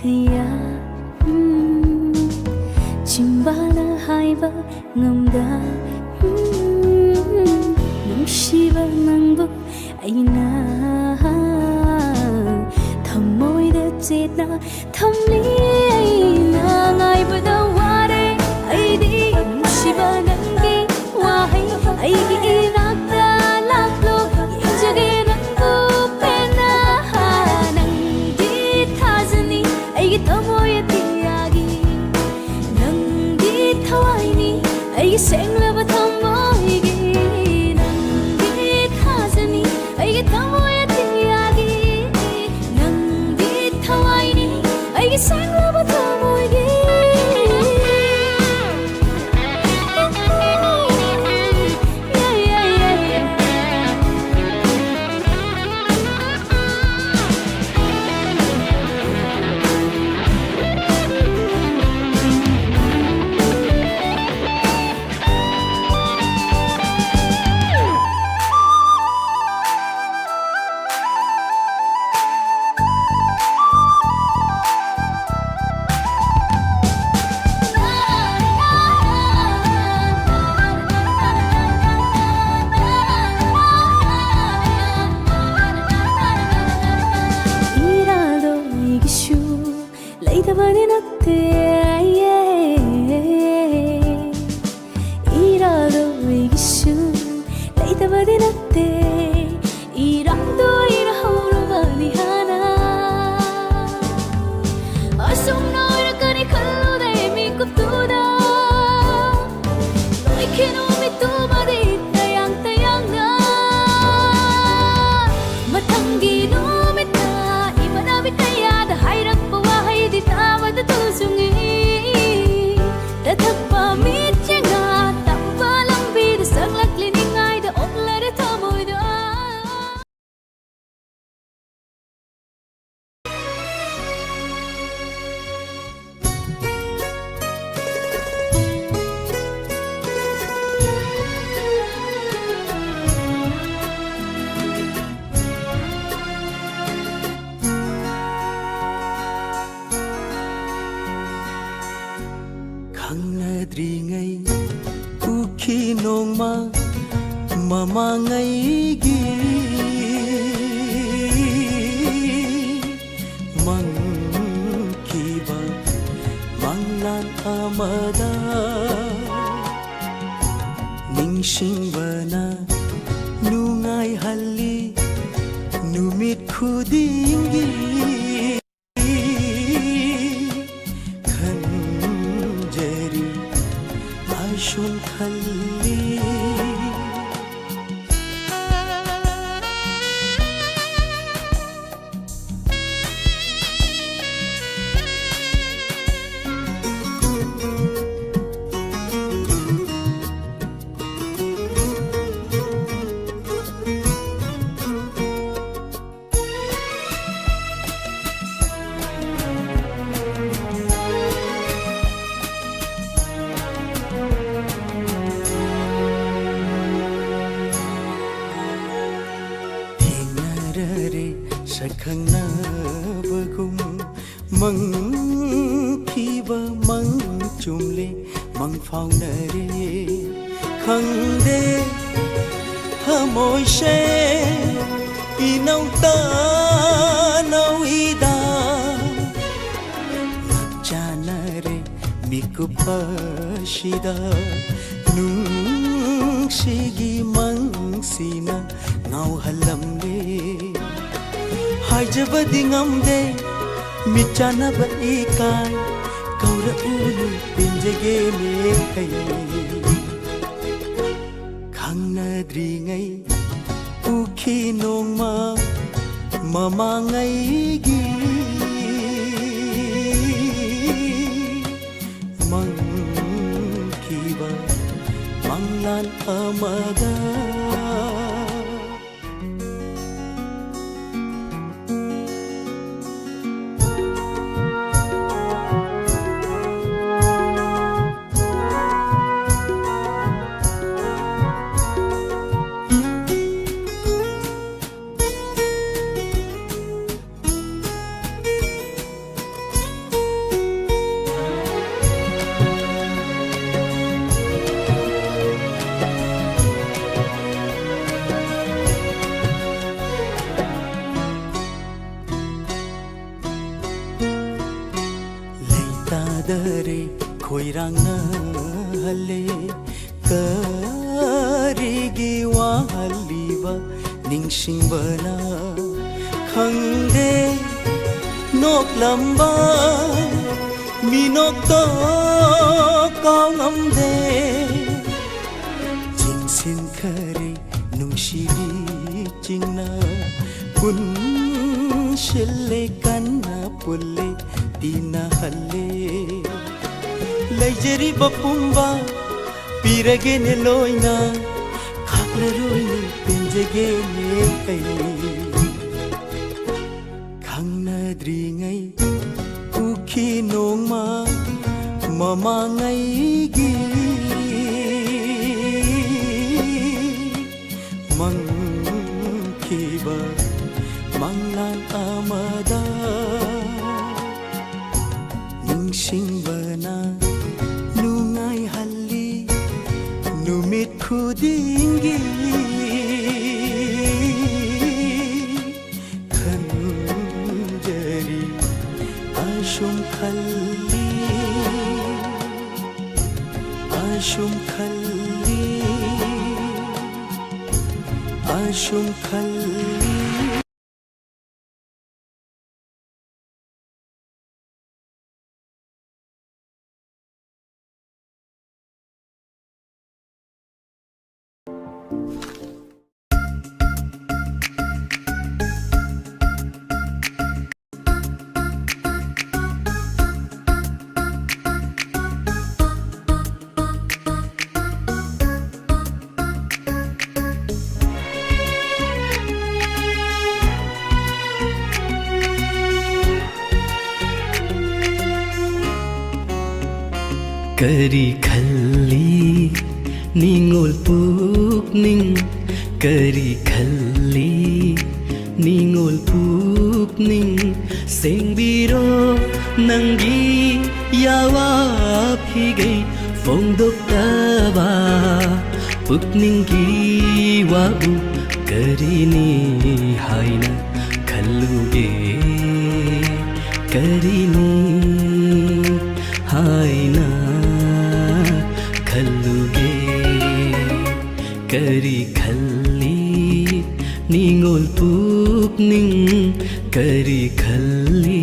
kaya Chimba na haiba ngamda Nung shiba nangbu aina thamoida chetna thamli aina ngai bada ware aidi shiba nangi wahai aigi irakta laklo jage rangu pena nangdi thazani aigi thamoya tiyagi nangdi thawaini aigi senglaba thamoigi nangdi thazani aigi thamoya tiyagi nangdi thawaini aigi senglaba thamoigi Chanaba ikai kaura ulu pinjage me kai khangna dringai ukhi nongma mama ngai gi mang kiba manglan amada ꯅꯤꯡꯁꯤꯡꯕꯅ ꯈꯪꯗꯦ ꯅꯣꯛꯂꯝꯕ ꯃꯤꯅꯣꯛꯇꯣ ꯀꯥꯎꯉꯝꯗꯦ ꯆꯤꯡꯁꯤꯟꯈꯔꯦ ꯅꯨꯡꯁꯤꯕꯤ ꯆꯤꯡꯅ ꯄꯨꯟꯁꯤꯜꯂꯦ ꯀꯟꯅ ꯄꯨꯜꯂꯦ ꯇꯤꯟꯅꯍꯜꯂꯦ ꯂꯩꯖꯔꯤꯕ ꯄꯨꯝꯕ ꯄꯤꯔꯒꯦꯅꯦ ꯂꯣꯏꯅ ꯈꯥꯛꯂꯔꯣꯏꯅꯦ ꯄꯦꯟꯖꯒꯦꯅꯦ ꯑꯩ ꯈꯪꯅꯗ꯭ꯔꯤꯉꯩ ꯎꯈꯤ ꯅꯣꯡꯃ ꯃꯃꯥꯡꯉꯩꯒꯤ ꯃꯪꯈꯤꯕ ꯃꯪꯂꯥꯟ ꯑꯃꯗ ꯅꯤꯡꯁꯤꯡꯕꯅ ꯅꯨꯡꯉꯥꯏꯍꯜꯂꯤ ꯅꯨꯃꯤꯠ ꯈꯨꯗꯤꯡꯒꯤ ꯈꯟꯖꯔꯤ ꯑꯁꯨꯝ ꯈꯜꯂꯤ ꯑꯁꯨꯝ ꯈꯜꯂꯤ ꯑꯁꯨꯝ ꯈꯜꯂꯤ करी खल्ली निंगोल पुकनिंग करी खल्ली निंगोल पुकनिंग सेंबिरो नंगी यावा फिगै फोंदोक्तबा पुकनिंगी वाबु करिनी हाइना खल्लुगे करिनी हाइना खल्लुगे करी खल्ली निंगोल पुकनिंग करी खल्ली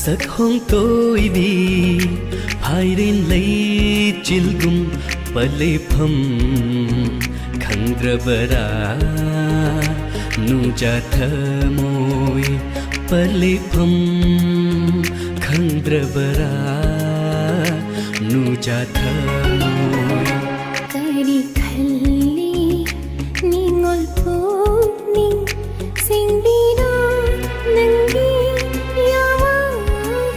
sak hong tôi bi phairin lei chilgum pale pham khandrabara nu ja thamoi pale pham khandrabara nu ja thamoi kari khalli ningol puning singbiro nangi yawa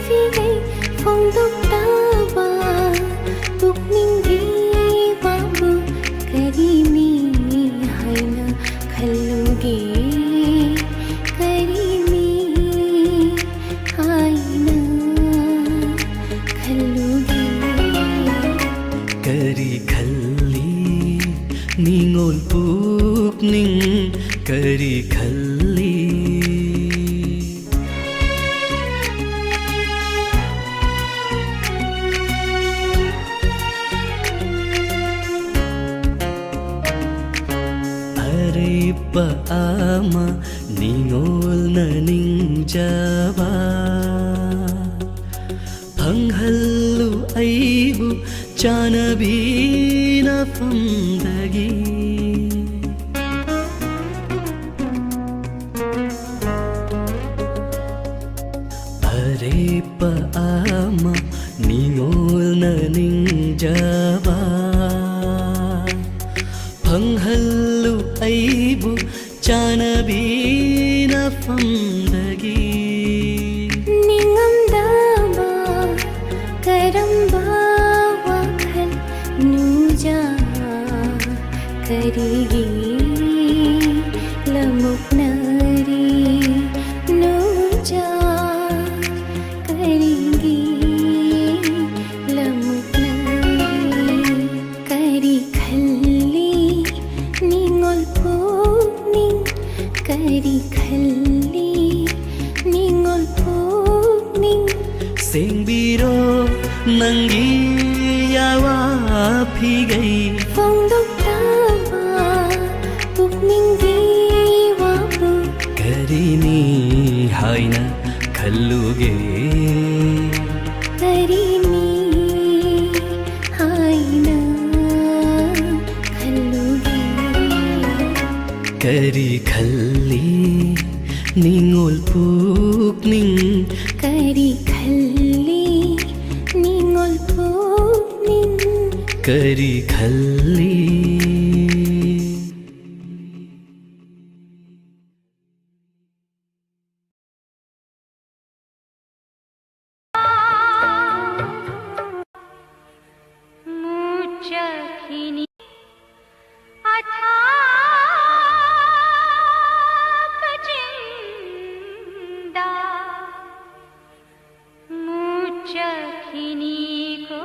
figai phongdoktaba pukningi babu karimi haina khalluge karimi haina khalluge kari khalli ningol pukning kari khalli pa ama ningol na ningjaba phanghallu aibu chanabi na famdagi arepa ama ningol na ningjaba phanghallu aibu chanabi na famdagi ningamdaba karamba wakhal nuja karigi lamuknari nuja karigi lamuknari kari khalli ningol pugning kari khalli ningol pugning sengbiro nangi yawa phigai fongdoktaba pugning gi wabu karini haina khalluge karini haina khalluge kari khalli ningol pugning kari khalli ningol pugning kari khalli muchakini athap jinda muchakini ko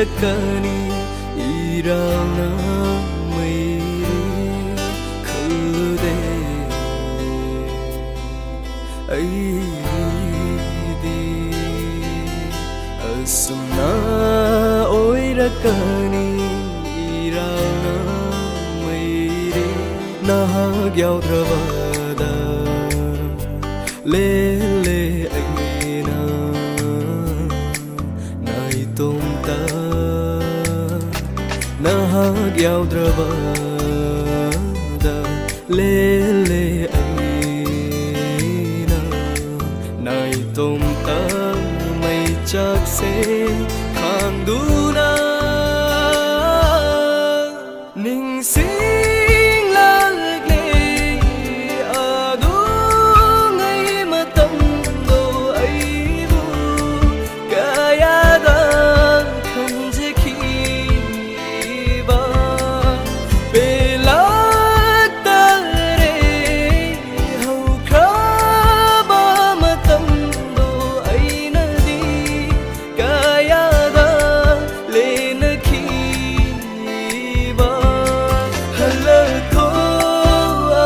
oirakani irana mairi khallude aidi asumna oirakani irana mairi nahag yaudravada lele aina nai tomta nahag yaudravada lele aina nai tomta mai chak se khangduna ning sing lagle adu ngai matam do aibu kaya da khanje khi ba belak tare hau kraba matam do aina di kaya da lena khi ba halako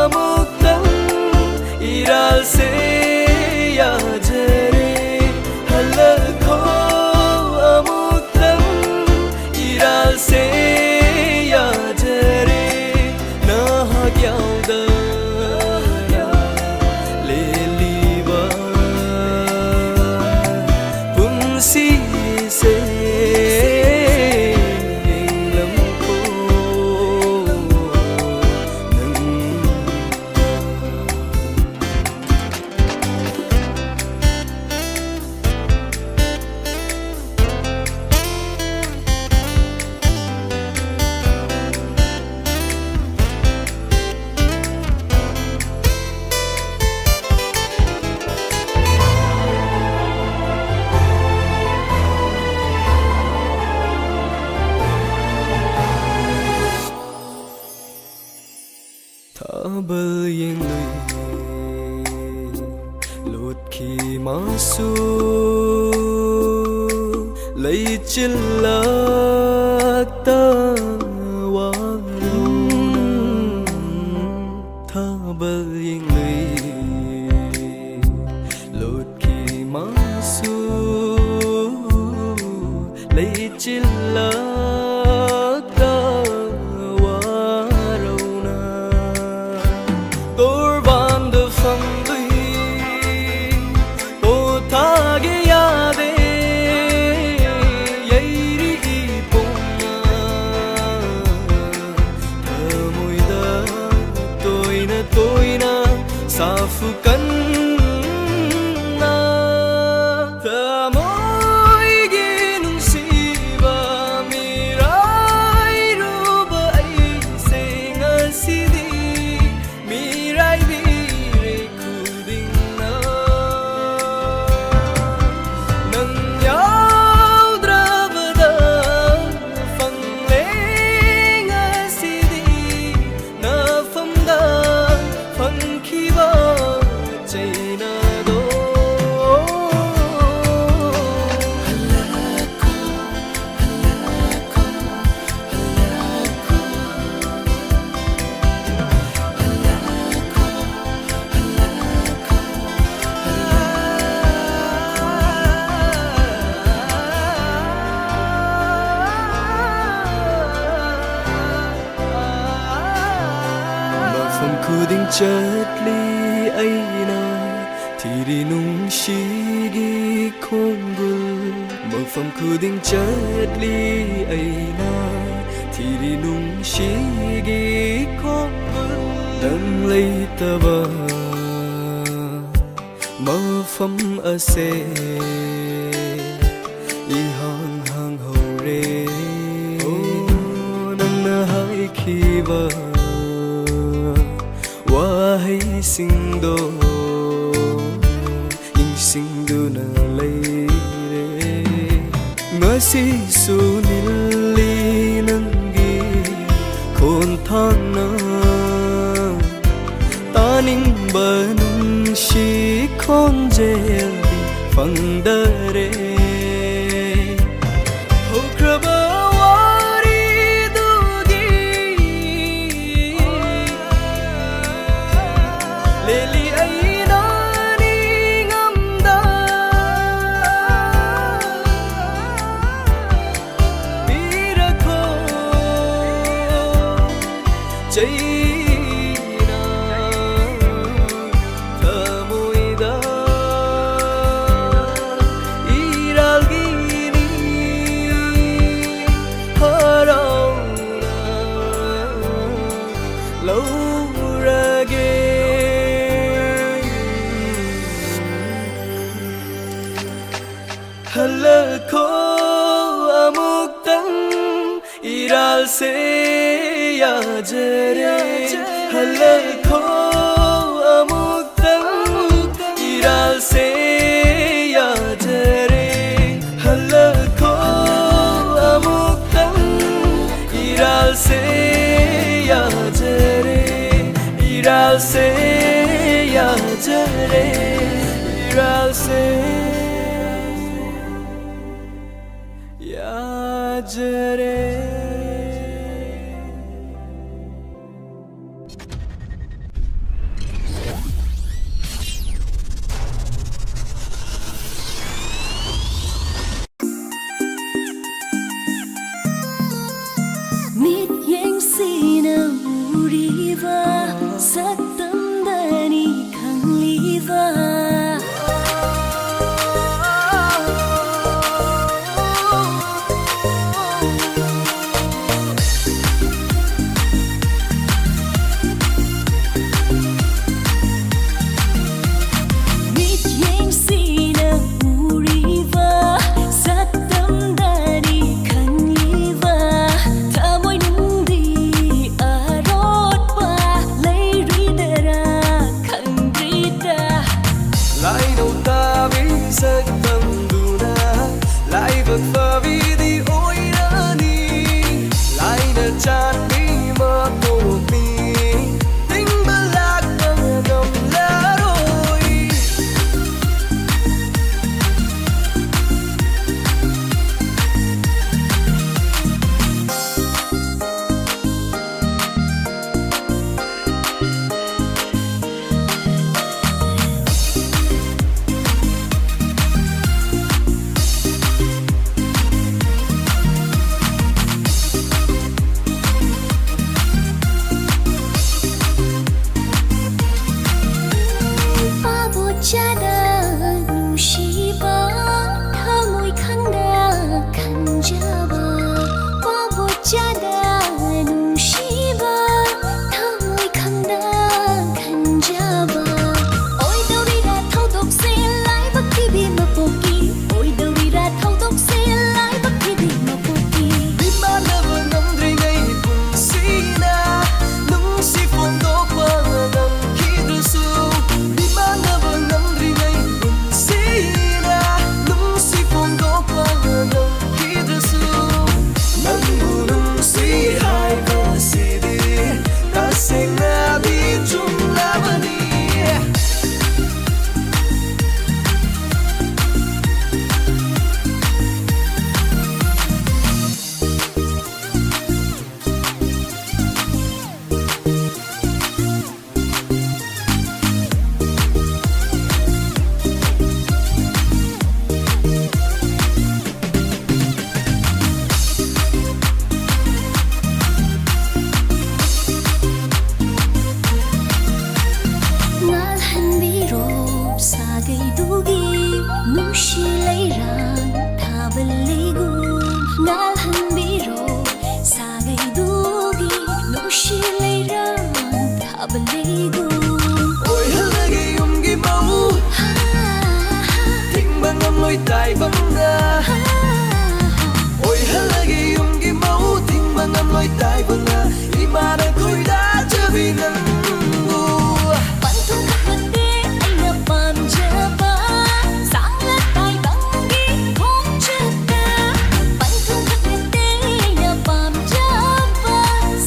amuktam iral se ya jare halako amuktam iral se ya jare nahag yauda leliba punsi se lamko nang Tabal yeng lui lột khi masu lấy chilak ta warung Tabal yeng lui lột khi masu lấy chilak ta Tor van de phong lui o thage yade yairi ipona thamoida toina safu kan na thamoi gi nung siva mirai ruba ai se ngasidi mirai bire kuding na nang yaudravada fangleng asidi na famda fangkhiba chaina do Mafam kuding chatli aina Tiri nung shigi kongul Mafam kuding chatli aina Tiri nung shigi kongul Dang lay taba Mafam ase Ihang hang hore Nang nahay kiba Wahay singdo Ing singdo na layre Ngasi sunili nangi Kontang na Taning banung shi konjel Fangdare Hokraba 야제레 할래코 아무튼 이랄세 야제레 할래코 아무튼 이랄세 야제레 이랄세 야제레 이랄세 야제레 Mít yang sina uriva satam dani khang liva Mít yang sina uriva satam dani khang liva Thamoi nungdi arot pa lay ridera khang rida lại đầu ta biết giấc tâm đủ na lại vật vờ vì đi ôi đã đi lại nở chan đi mơ một mình tính bơ lạc bằng đồng lá đôi Pabuchada nushiba thamoi khangda khanjaba Pabuchada nushiba thamoi khangda khanjaba Oi daurira thaudok se lai bakti bi mapoki Oi daurira thaudok se lai bakti bi mapoki Vì mà never nằm rơi ngay cùng si na nung si phong đô qua ngầm khi đưa su Vì mà never nằm rơi ngay cùng si na nung si phong đô qua ngầm khi đưa su nằm bu nung si hai con si đi ta sẽ ngã đi chung la bani Ngal han biro sagai dugi nushi leirang thabaligu Ngal han biro sagai dugi nushi leirang thabaligu ôi halagi gi mau thinh băng âm lối tai băng na ôi halagi gi mau thinh băng âm lối tai băng na ima đã khôi đã chưa vì nắng Pantung kapande aina pamjaba sangat tai bangi khongchata Pantung kapande aina pamjaba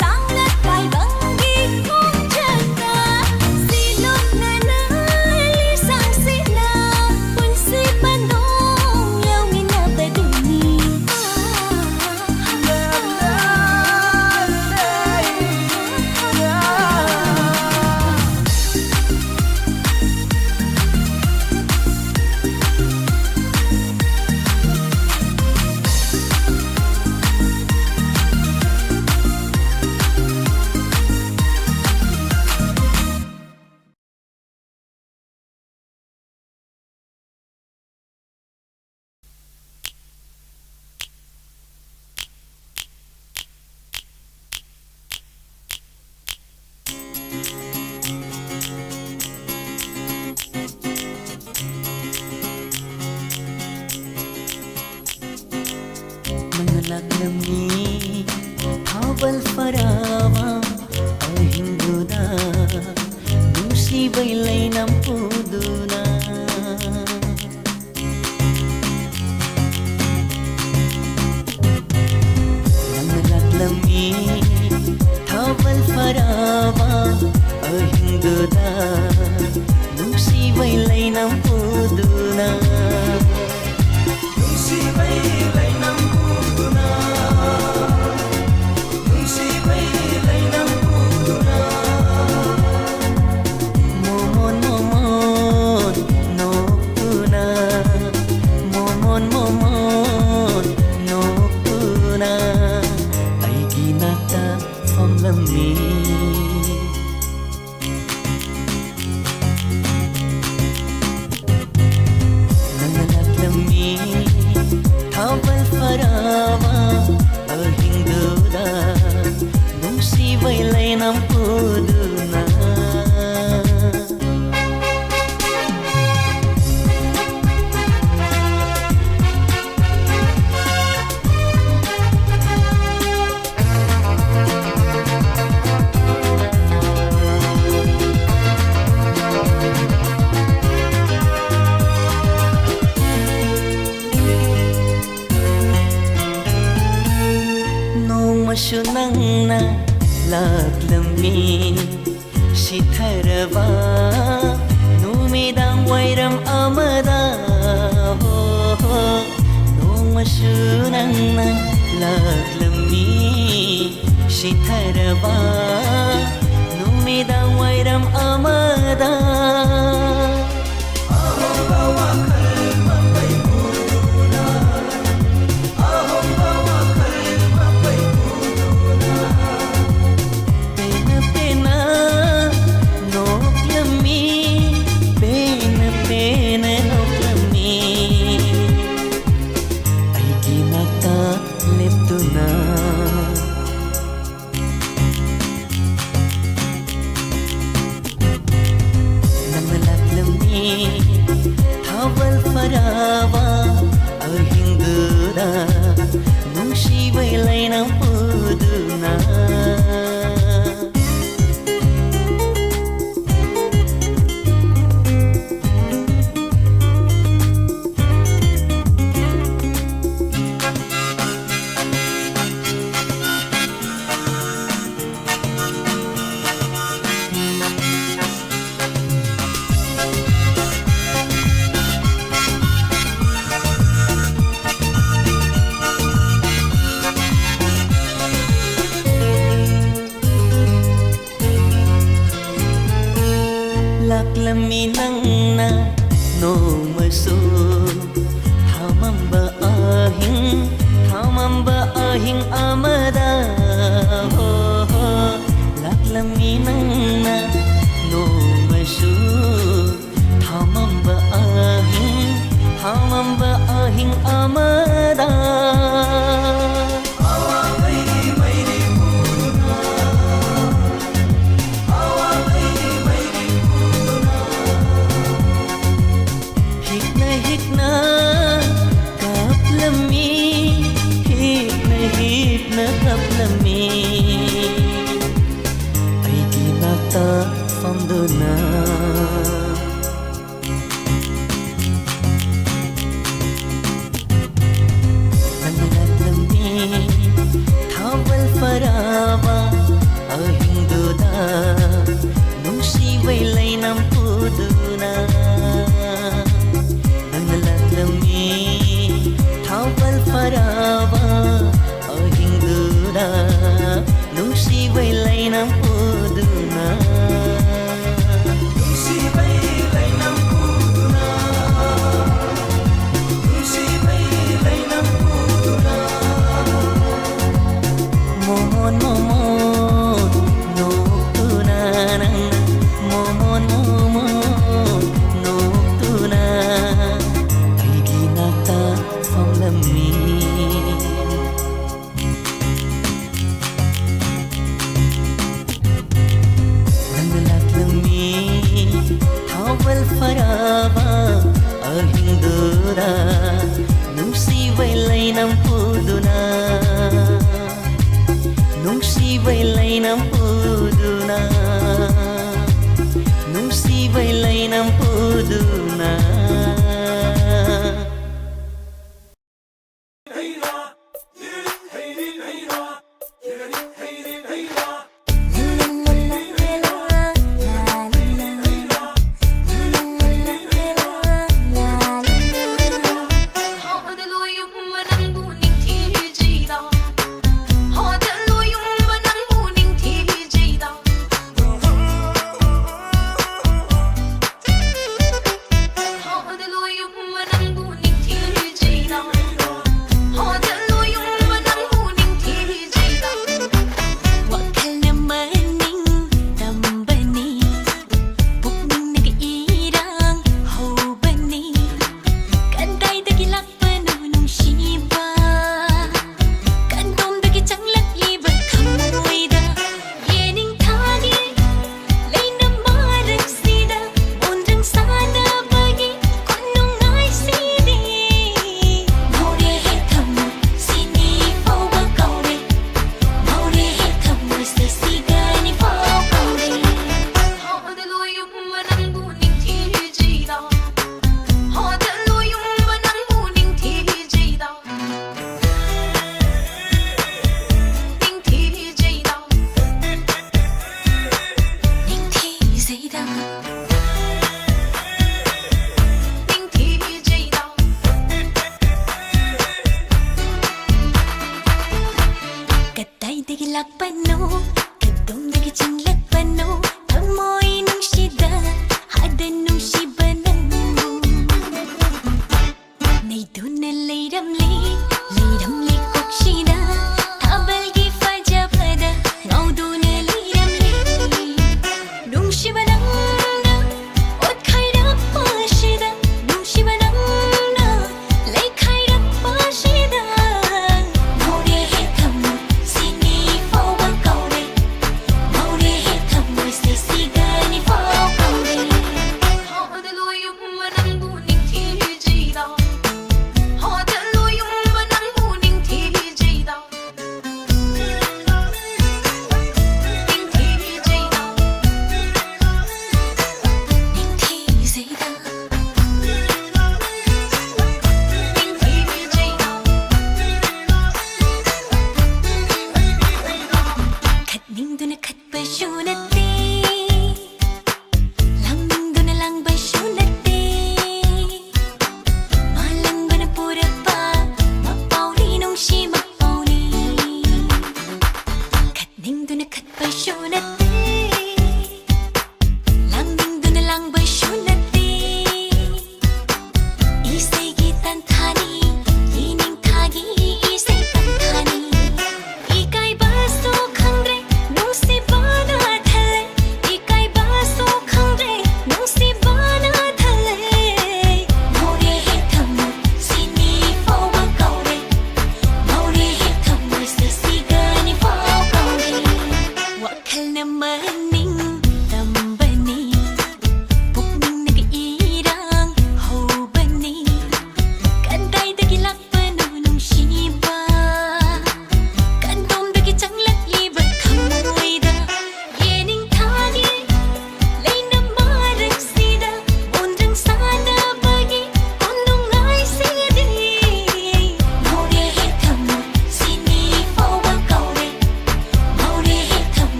sangat tai bangi khongchata Silok na li sang sila pun si panong yaw ngina paduni farawa ahingguda nusibay nampuduna nanglami thawal farawa ahingguda nusibay nampuduna Thawal farawa ahingguda nusibay nampuduna masyunang na laglami sitharwa numidang wairam amada ho no masyunang na laglami sitharwa numidang wairam amada thawal farawa ahingguda nusibay nampuduna laklami nang na no maso thamamba ahing amada ho laklami nang na no maso thamamba ahing amada kaplami ay ginata famduna nanglami thawal farawa ahingguda nusibay nampuduna nanglami thawal farawa ahingguda nusibay nampuduna momon noctuna momon noctuna ay ginata famlami thawal farawa ahingguda nusibay nampuduna Nusibai lainam puduna Nusibai lainam puduna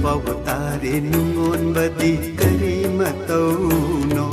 ꯅꯄꯥꯎ ꯇꯥꯔꯦ ꯅꯨꯡꯉꯣꯟꯕꯗꯤ ꯀꯔꯤ ꯃꯇꯧꯅꯣ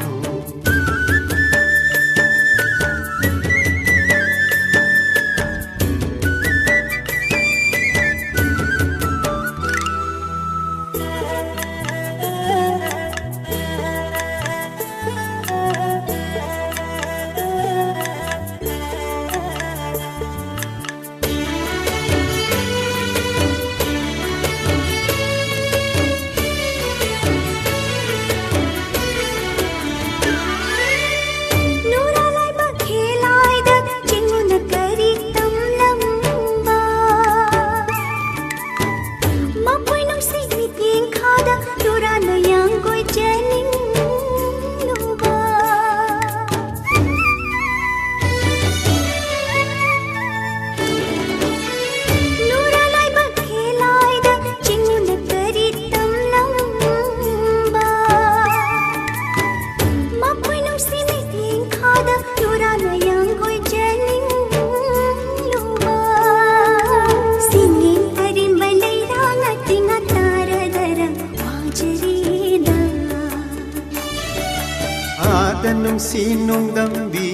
ꯅꯨꯡꯁꯤꯅꯨꯡꯗꯝꯕꯤ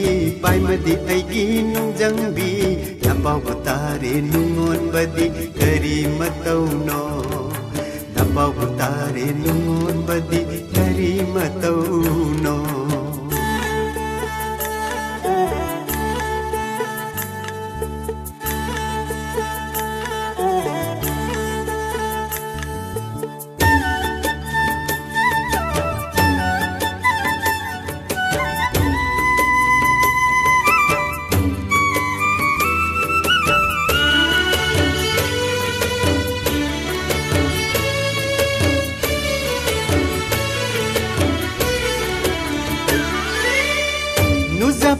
ꯄꯥꯏꯃꯗꯤ ꯑꯩꯒꯤ ꯅꯨꯡꯖꯪꯕꯤ ꯅꯄꯥꯎꯕꯨ ꯇꯥꯔꯦ ꯅꯨꯡꯉꯣꯟꯕꯗꯤ ꯀꯔꯤ ꯃꯇꯧꯅꯣ ꯅꯄꯥꯎꯕꯨ ꯇꯥꯔꯦ ꯅꯨꯡꯉꯣꯟꯕꯗꯤ ꯀꯔꯤ ꯃꯇꯧꯅꯣ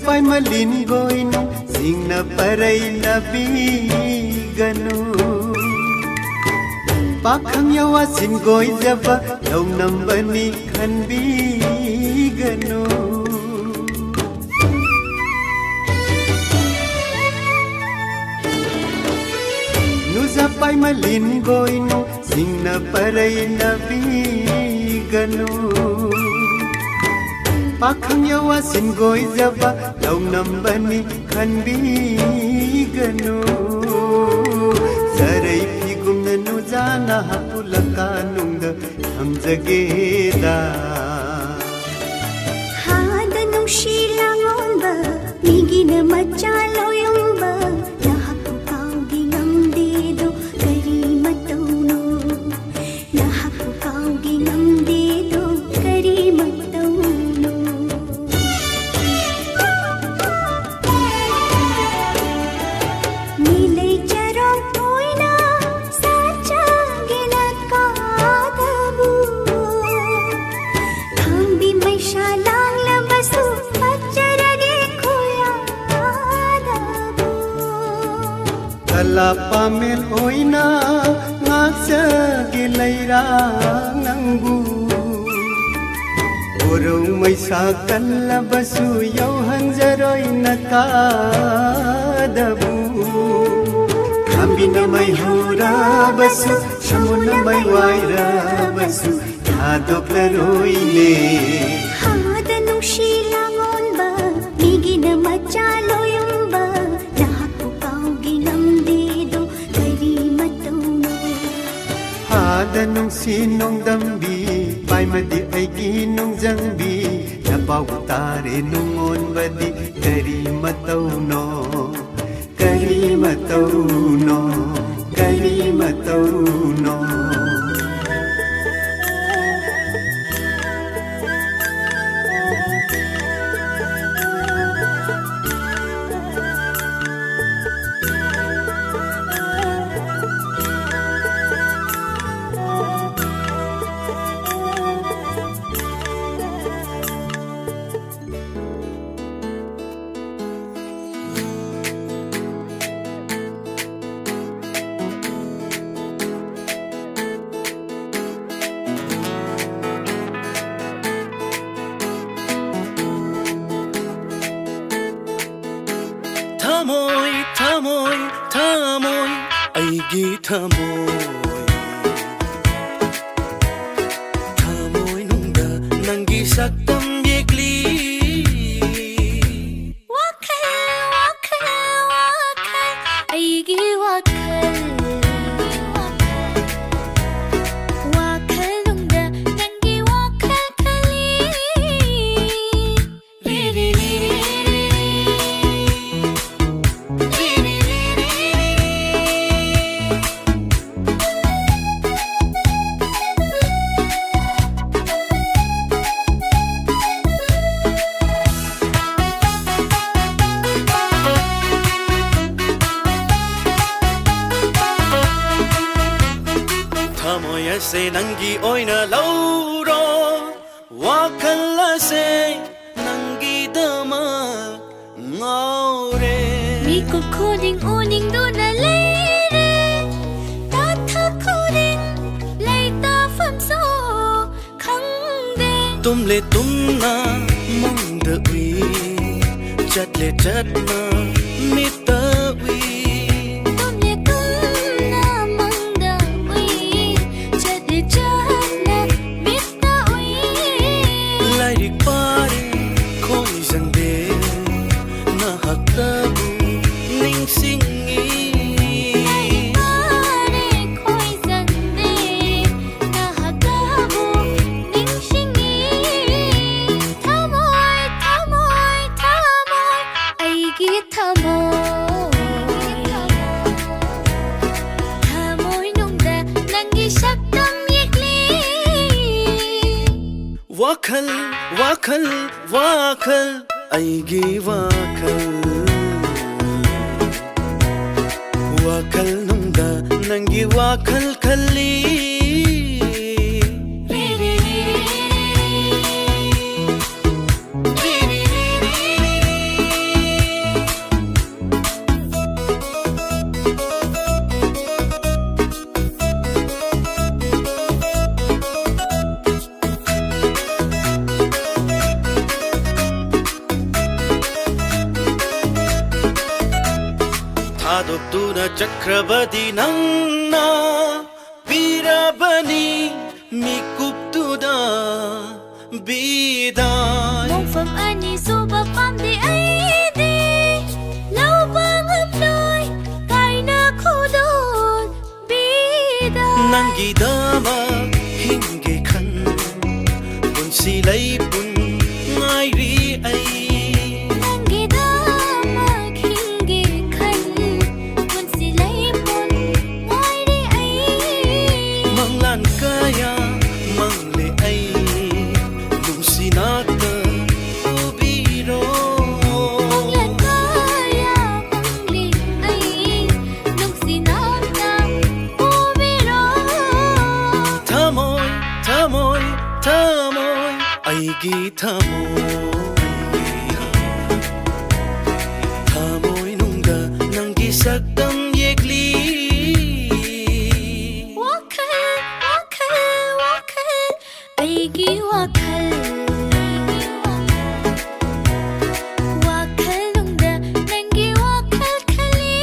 Pai malin goino singna parai nabi ganu pakhang yawa sin goi jaba lau nambani khanbi ganu nuza pai malin goino singna parai nabi ganu pakhang yawa sin goi jaba lau nambani khanbi ganu sarai phigumna nu jana hapulaka nungda hamjage da hada nungshi langonba migina macha loyomba nahaku kaugi ngamde do kari matauno nahaku kaugi ngamde do kari matauno nilai charong toina sacha gena kadabu thambi maisha lang labasu pacharage khoya dabu kala pamel oina ngaksa gilaira nangbu orong maisa kala basu yau hanjaroi nakadabu kambi na mai hura basu samuna mai waira basu thadok la roile hada nungshi langonba migina macha loyomba nahaku kaugi ngamde do kari matauno hada nungsinongdambi paimadi aigi nungjangbi napau tare nungonbadi kari matauno kari matauno kari matauno Thamoy, thamoy, thamoy, aigi thamoy ꯅꯪꯒꯤ ꯁꯛꯇꯝ ꯌꯦꯛꯂꯤ ꯑꯩꯒꯤ ꯋꯥꯈꯜꯅꯨꯡꯗ ꯅꯪꯒꯤ ꯋꯥꯈꯜ ꯈꯜꯂꯤ ꯊꯃꯣꯏ ꯑꯁꯦ ꯅꯪꯒꯤ ꯑꯣꯏꯅ ꯂꯧꯔꯣ ꯋꯥꯈꯜ ꯑꯁꯦ ꯅꯪꯒꯤꯗꯃꯛ ꯉꯥꯎꯔꯦ ꯃꯤꯀꯨꯞ ꯈꯨꯗꯤꯡ ꯎꯅꯤꯡꯗꯨꯅ ꯂꯩꯔꯦ ꯇꯥꯊꯛ ꯈꯨꯗꯤꯡ ꯂꯩꯇꯥꯐꯝꯁꯨ ꯈꯪꯗꯦ ꯇꯨꯝꯂꯦ ꯇꯨꯝꯅ ꯃꯪꯗ ꯎꯏ ꯆꯠꯂꯦ ꯆꯠꯅ ꯃꯤꯠꯇ ꯎꯏ ꯇꯨꯝꯂꯦ ꯇꯨꯝꯅ ꯃꯪꯗ ꯎꯏ ꯆꯠꯂꯦ ꯆꯠꯅ ꯃꯤꯠꯇ ꯎꯏ ꯂꯥꯏꯔꯤꯛ ꯄꯥꯔꯦ ꯈꯣꯏꯖꯪꯗꯦ ꯅꯍꯥꯛꯇꯕꯨ ꯅꯤꯡꯁꯤꯡꯉꯤ ꯄꯥꯔꯦ ꯈꯣꯏꯖꯪꯗꯦ ꯅꯍꯥꯛꯇꯕꯨ ꯅꯤꯡꯁꯤꯡꯉꯤ ꯊꯃꯣꯏ ꯊꯃꯣꯏ ꯊꯃꯣꯏ ꯑꯩꯒꯤ ꯊꯃꯣꯏꯅꯨꯡꯗ ꯅꯪꯒꯤ ꯁꯛꯇꯝ ꯌꯦꯛꯂꯤ ꯋꯥꯈꯜ ꯋꯥꯈꯜ ꯋꯥꯈꯜ ꯑꯩꯒꯤ ꯋꯥꯈꯜꯅꯨꯡꯗ ꯅꯪꯒꯤ ꯋꯥꯈꯜ ꯈꯜꯂꯤ ꯊꯥꯗꯣꯛꯇꯨꯅ ꯆꯠꯈ꯭ꯔꯕꯗꯤ ꯅꯪꯅ ꯄꯤꯔꯕꯅꯤ ꯃꯤꯀꯨꯞꯇꯨꯗ ꯕꯤꯗꯥꯏ ꯃꯣꯡꯐꯝ ꯑꯅꯤ ꯁꯨꯕ ꯄꯥꯝꯗꯦ ꯑꯩꯗꯤ ꯂꯧꯕ ꯉꯝꯂꯣꯏ ꯀꯥꯏꯅ ꯈꯨꯗꯣꯜ ꯕꯤꯗꯥ ꯅꯪꯒꯤꯗꯃꯛ ꯍꯤꯡꯒꯦ ꯈꯟ ꯄꯨꯟꯁꯤ ꯂꯩꯄꯨꯟ ꯉꯥꯏꯔꯤ ꯑꯩ ꯅꯪꯒꯤꯗꯃꯛ ꯍꯤꯡꯒꯦ ꯈꯟ ꯄꯨꯟꯁꯤ ꯂꯩꯄꯨꯟ ꯉꯥꯏꯔꯤ ꯑꯩ ꯃꯪꯂꯥꯟ ꯀꯌꯥ ꯃꯪꯂꯦ ꯑꯩ ꯅꯨꯡꯁꯤꯅꯥꯛꯇ ꯎꯕꯤꯔꯣ ꯃꯪꯂꯥꯟ ꯀꯌꯥ ꯃꯪꯂꯤ ꯑꯩ ꯅꯨꯡꯁꯤꯅꯥꯛꯇ ꯎꯕꯤꯔꯣ ꯊꯃꯣꯏ ꯊꯃꯣꯏ ꯊꯃꯣꯏ ꯑꯩꯒꯤ ꯊꯃꯣꯏꯅꯨꯡꯗ ꯅꯪꯒꯤ ꯁꯛꯇꯝ ꯌꯦꯛꯂꯤ ꯋꯥꯈꯜ ꯑꯩꯒꯤ ꯋꯥꯈꯜꯅꯨꯡꯗ ꯅꯪꯒꯤ ꯋꯥꯈꯜ ꯈꯜꯂꯤ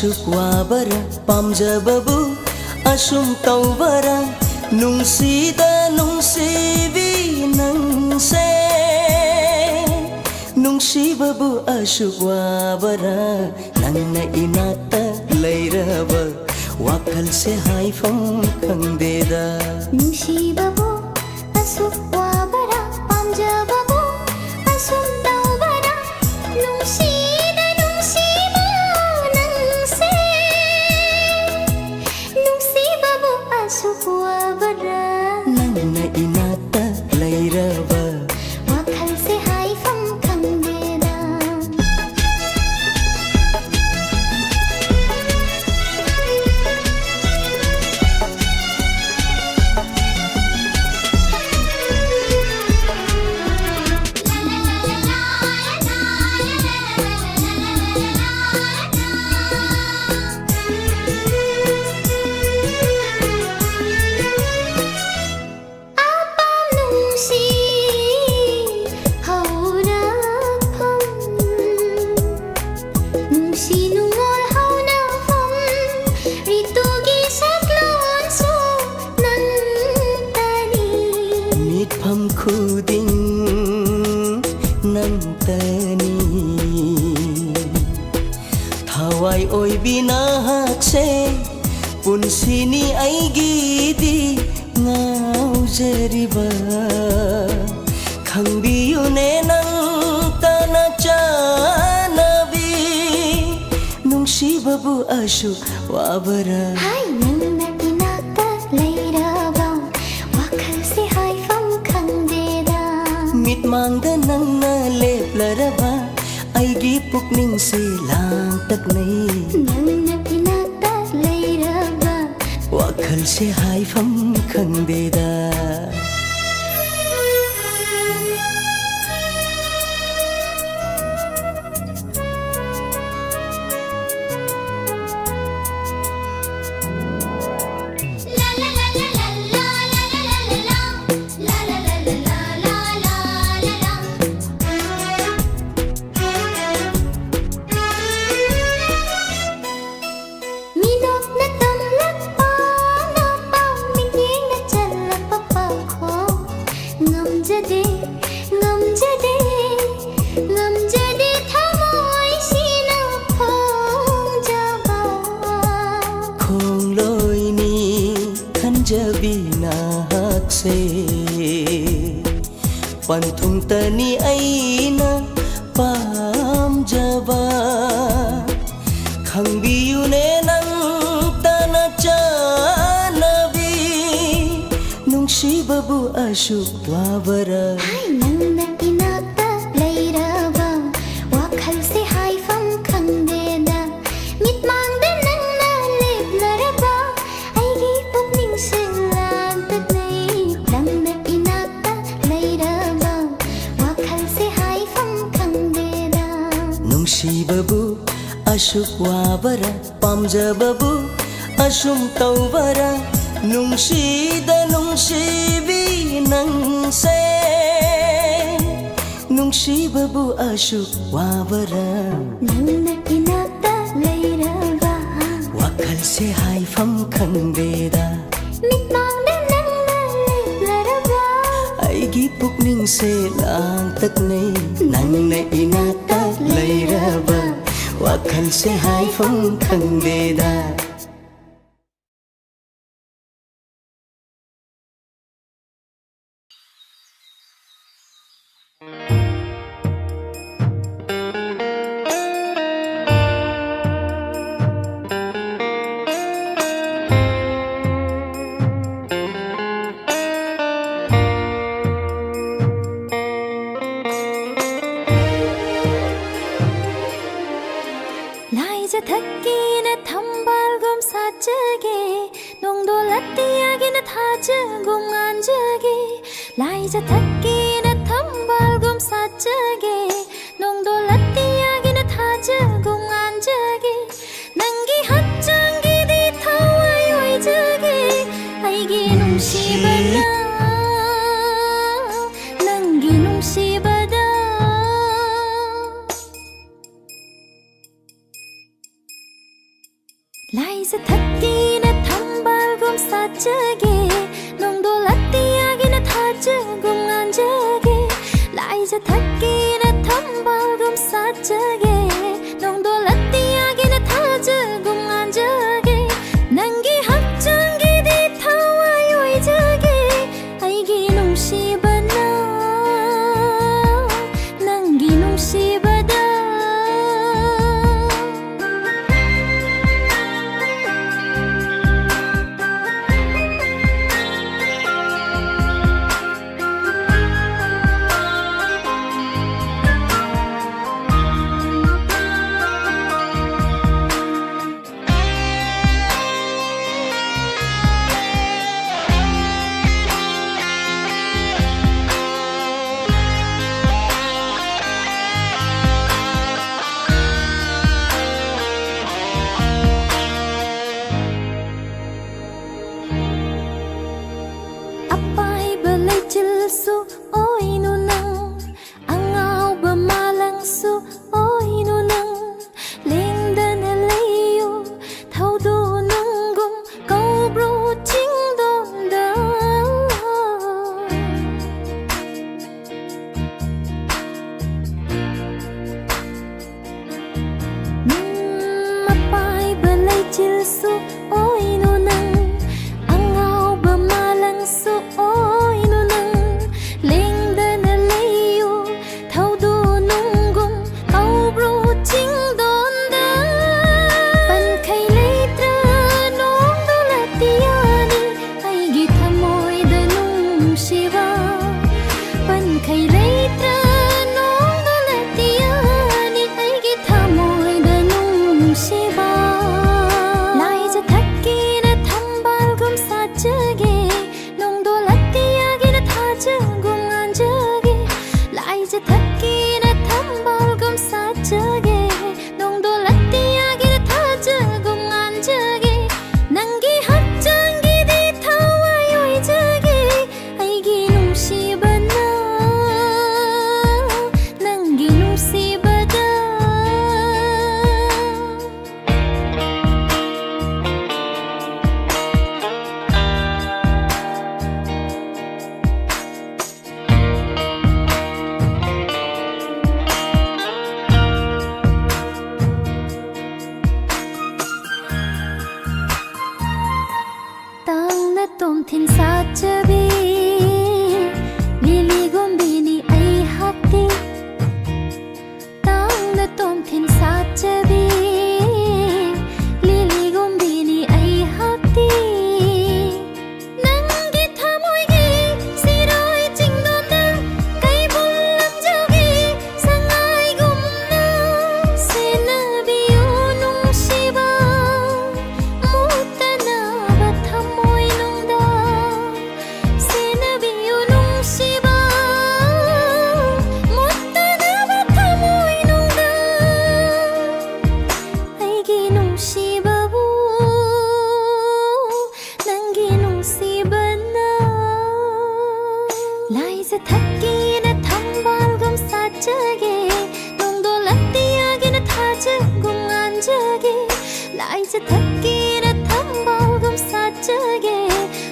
ꯑꯁꯨꯛ ꯋꯥꯕꯔ ꯄꯥꯝꯖꯕꯕꯨ ꯑꯁꯨꯝ ꯇꯧꯕꯔ ꯅꯨꯡꯁꯤꯗ ꯅꯨꯡꯁꯤꯕꯤ ꯅꯪꯁꯦ ꯅꯨꯡꯁꯤꯕꯕꯨ ꯑꯁꯨꯛ ꯋꯥꯕꯔ ꯅꯪꯅ ꯏꯅꯥꯛꯇ ꯂꯩꯔꯕ ꯋꯥꯈꯜꯁꯦ ꯍꯥꯏꯐꯝ ꯈꯪꯗꯦꯗ ꯅꯨꯡꯁꯤꯕꯕꯨ ꯑꯁꯨꯛ ꯋꯥꯕꯔ ꯄꯥꯝꯖꯕꯕꯨ ꯑꯁꯨꯝ ꯇꯧꯕꯔ ꯅꯨꯡꯁꯤꯗ ꯅꯨꯡꯁꯤꯕ ꯅꯪꯁꯦ ꯅꯨꯡꯁꯤꯕꯕꯨ ꯑꯁꯨꯛ ꯋꯥꯕꯔ ꯅꯪꯅ ꯏꯅꯥꯛꯇ ꯂꯩꯔꯕ ꯋꯥꯈꯜꯁꯦ ꯍꯥꯏꯐꯝ ꯈꯪꯗꯦꯗ khuding nang tani thawai oi bina hakse punsini aigidi ngaujariba khangbiune nang tana chanabi nungsibabu ashu wabara hai nangna inakta leiraba wakhal se haifam khangdeda mitmangda nangna leplaraba aigi pukning se lang taknai nangna inakta leiraba wakhal se haifam khangdeda Panthung tani aina pamjaba khangbiune nang tana chanabi nungsibabu ashuk wabara hai nangna inakta leiraba wakhal se haifam khangdeda mitmangda nangna leplaraba aigi pukning se lang taknai nangna inakta leiraba wakhal se haifam khangdeda nungsibabu ashuk wabara pamjababu ashum tawbara nungsida nungsibi nangse nungsibabu ashuk wabara nangna inakta leiraba wakhal se haifam khangdeda mitmangda nangna leplaraba aigi pukning se lang taknai nangna inakta leiraba wakhal se haifam khangdeda थक्कीन थंबालगुम साजगे नोंदो लत्तियागिन थाजगुम अंजगे लाइज थक्कीन थंबालगुम साजगे नोंदो लत्तियागिन थाजगुम अंजगे नंगी हच्चंगी दी थावाई ओइजगे आइगी नुंसिबना नंगी नुंसिबदा 라이자 탁기나 탐발금 사적에 농도 라띠하기나 타즈금 안적에 난기 합정기 디타와요 이적에 아이기 농시바나 난기 농시바다 Apai belai cilsu oi nunang Angau bemalang su oi nunang Ling dan leyo Thau do nunggum Kau bro ching don da Apai belai cilsu oi nunang Angau bemalang su oi nunang Ling dan leyo Thau do nunggum Kau bro ching don da Pan khay letra nong do latiyani Aigi thamoy da nung shiva Pan khay letra nong do latiyani Aigi thamoy da nung shiva Lai ja thakki na thambal gum sajage Nong do latiyagi na thajagum anjage Lai ja thakki na thambal gum sajage Nong do latiyagi na thajagum anjage Nangi hatjangi di thawayo ijage Aigi nungsibana Nangi nungsibada Tang na tom thin sa chabi Lili gombini ai hakti Tang na tom thin sa chabi Lili gombini ai hakti Nangi thamoy gi siroy ching don da Kai bulam jogi sangai gum na Sinabiyo nung shiba Mutana ba thamoy nung da Sinabiyo nung shiba Mutana ba thamoy nung da Aigi nung shiba bu Nangi nung shiba na Lai sa thakki na thambal gum sajage Nong do latiyagi na thajagum anjage Lai sa thakki na thambal gum sajage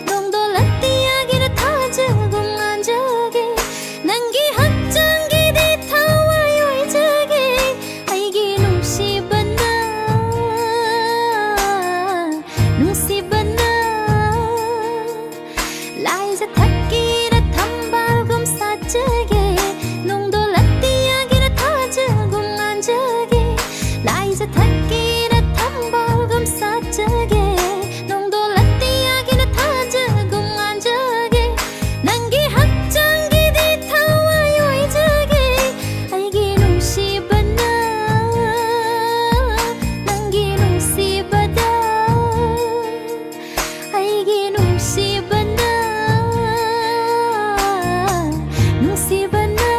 Nong do latiyagi na thajagum anjage Nangi hatjangi di thawayo ijage Aigi nung shibana Nung shibana Lai sa thakki na thambal gum sajage Nong do latiyagi na thajagum anjage Lai sa thakki na thambal gum sajage Nong do latiyagi na thajagum anjage Nangi hatjangi di thawayo ijage Aigi nung shibana Nangi nung shibada Aigi nung shibana Nung shibana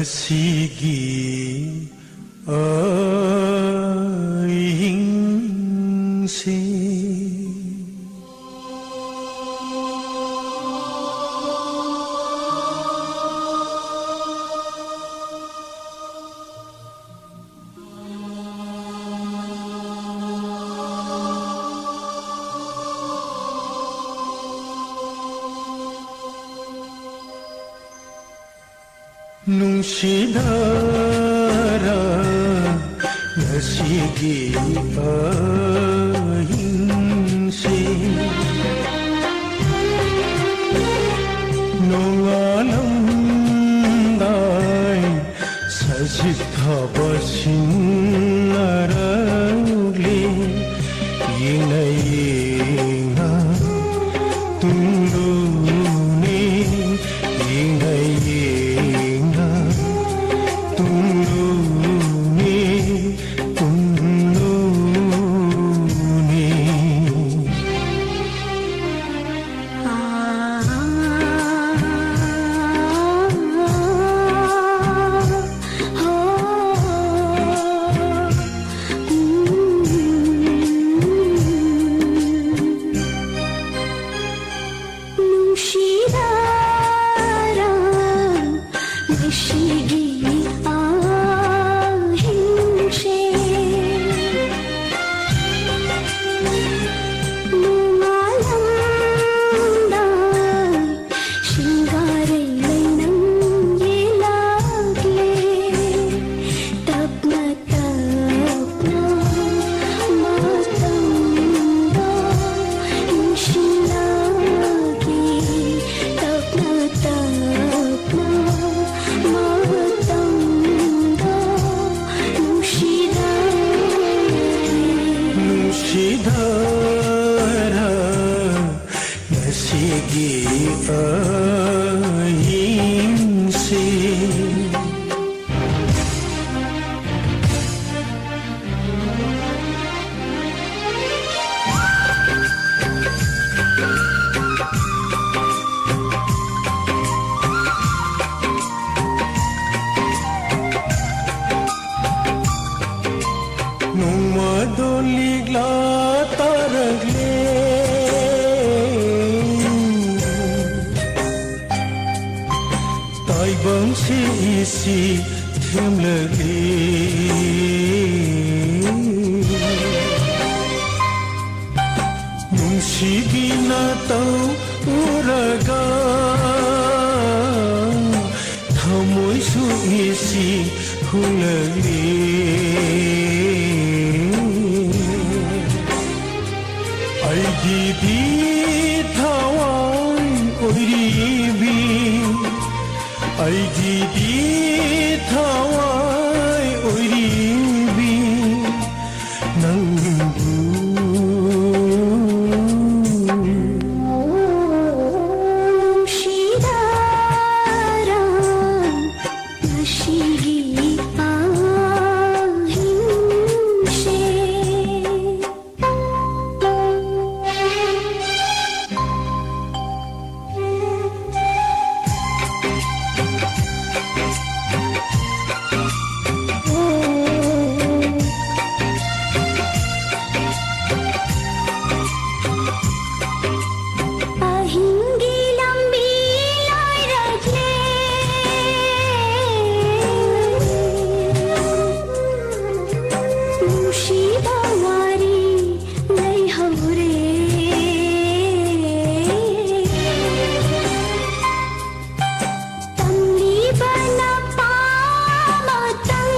Ngasigi aingsi ꯅꯨꯡꯁꯤꯗꯔ ꯉꯁꯤꯒꯤ ꯑꯍꯤꯡꯁꯤ ꯅꯣꯡꯉꯥꯜꯂꯝꯗꯥꯏ ꯁꯖꯤꯛ ꯊꯥꯕ ꯁꯤꯟꯅꯔꯛꯂꯤ ꯌꯦꯡꯅ ꯌꯦꯡꯅ ꯇꯨꯡꯂꯨꯅꯤ ꯌꯦꯡꯅ ꯌꯦꯡꯅ ꯇꯨꯡꯂꯨꯅꯤ ꯇꯨꯡꯂꯨꯅꯤ ꯅꯨꯡꯁꯤꯗꯔ ꯉꯁꯤꯒꯤ ꯑꯍꯤꯡꯁꯤ ꯅꯣꯡꯃꯗꯣ ꯂꯤꯛꯂꯥ ꯇꯥꯔꯛꯂꯦ ꯇꯥꯏꯕꯪꯁꯤ ꯏꯁꯤ ꯊꯦꯝꯂꯛꯂꯤ ꯅꯨꯡꯁꯤꯕꯤꯅ ꯇꯧꯔꯒ ꯊꯃꯣꯏꯁꯨ ꯏꯁꯤ ꯍꯨꯜꯂꯛꯂꯤ ꯑꯩꯒꯤꯗꯤ ꯊꯋꯥꯏ ꯑꯣꯏꯔꯤꯕꯤ ꯑꯩꯒꯤꯗꯤ ꯊꯋꯥꯏ ꯑꯣꯏꯔꯤꯕꯤ ꯅꯪꯕꯨ ꯅꯨꯡꯁꯤꯗꯔ ꯉꯁꯤꯒꯤ ꯑꯍꯤꯡꯁꯤ ꯑꯍꯤꯡꯒꯤ ꯂꯝꯕꯤ ꯂꯣꯏꯔꯛꯂꯦ ꯅꯨꯡꯁꯤꯕ ꯋꯥꯔꯤ ꯂꯩꯍꯧꯔꯦ ꯇꯝꯂꯤꯕꯅ ꯄꯥꯃꯇꯪ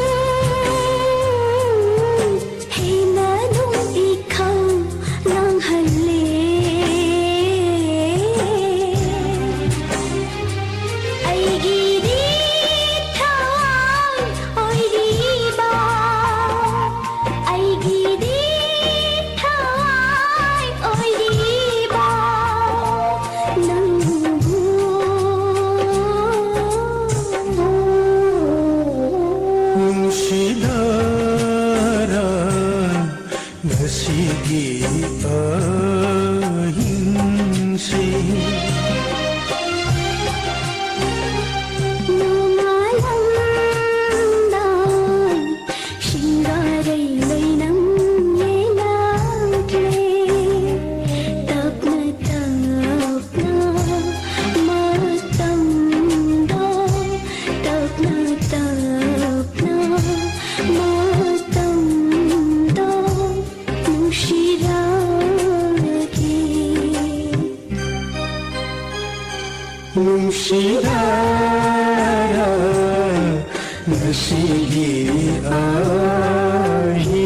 ꯍꯦꯟꯅ ꯅꯨꯡ ꯏꯈꯧ ꯂꯥꯡꯍꯜꯂꯦ ꯑꯩꯒꯤꯗꯤ ꯊꯋꯥꯏ ꯑꯣꯏꯔꯤꯕ ꯑꯩꯒꯤꯗꯤ ꯊꯋꯥꯏ ꯑꯣꯏꯔꯤꯕ ꯅꯪꯕꯨ ꯅꯨꯡꯁꯤꯗꯔ ꯉꯁꯤꯒꯤ ꯑꯍꯤꯡꯁꯤ ꯅꯣꯡꯉꯥꯜꯂꯝꯗꯥꯏ ꯁꯤꯡꯒꯥꯔꯩ ꯂꯩꯅꯝ ꯌꯦꯡꯂꯛꯂꯦ ꯇꯞꯅ ꯇꯞꯅ ꯃꯇꯝꯗꯣ ꯇꯞꯅ ꯇꯞꯅ ꯃꯇꯝꯗꯣ ꯅꯨꯡꯁꯤꯔꯛꯂꯦ ꯅꯨꯡꯁꯤꯗꯔ ngasihi ahingse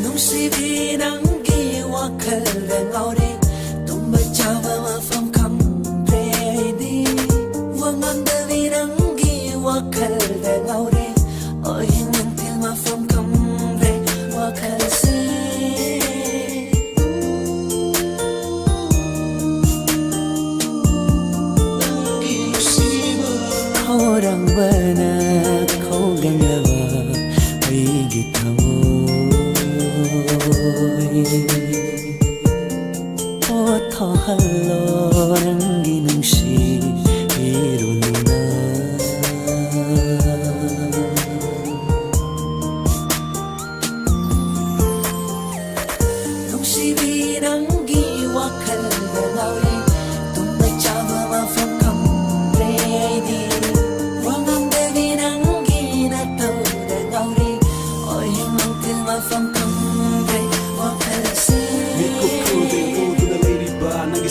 nungsibi nanggi wakal dan aure tumba jawa mafam kam predi wangan dewi nanggi wakal dan aure ohin nantil mafam kam pre wakal si orang benar kau ganglawa aigi tamo Otahalo rangi nungsi irununa Nungsi birangi wakal berauri tumba jawa mafam kamredi wangang dewi rangi natau berauri oyeng mangtil mafam kamre wakal si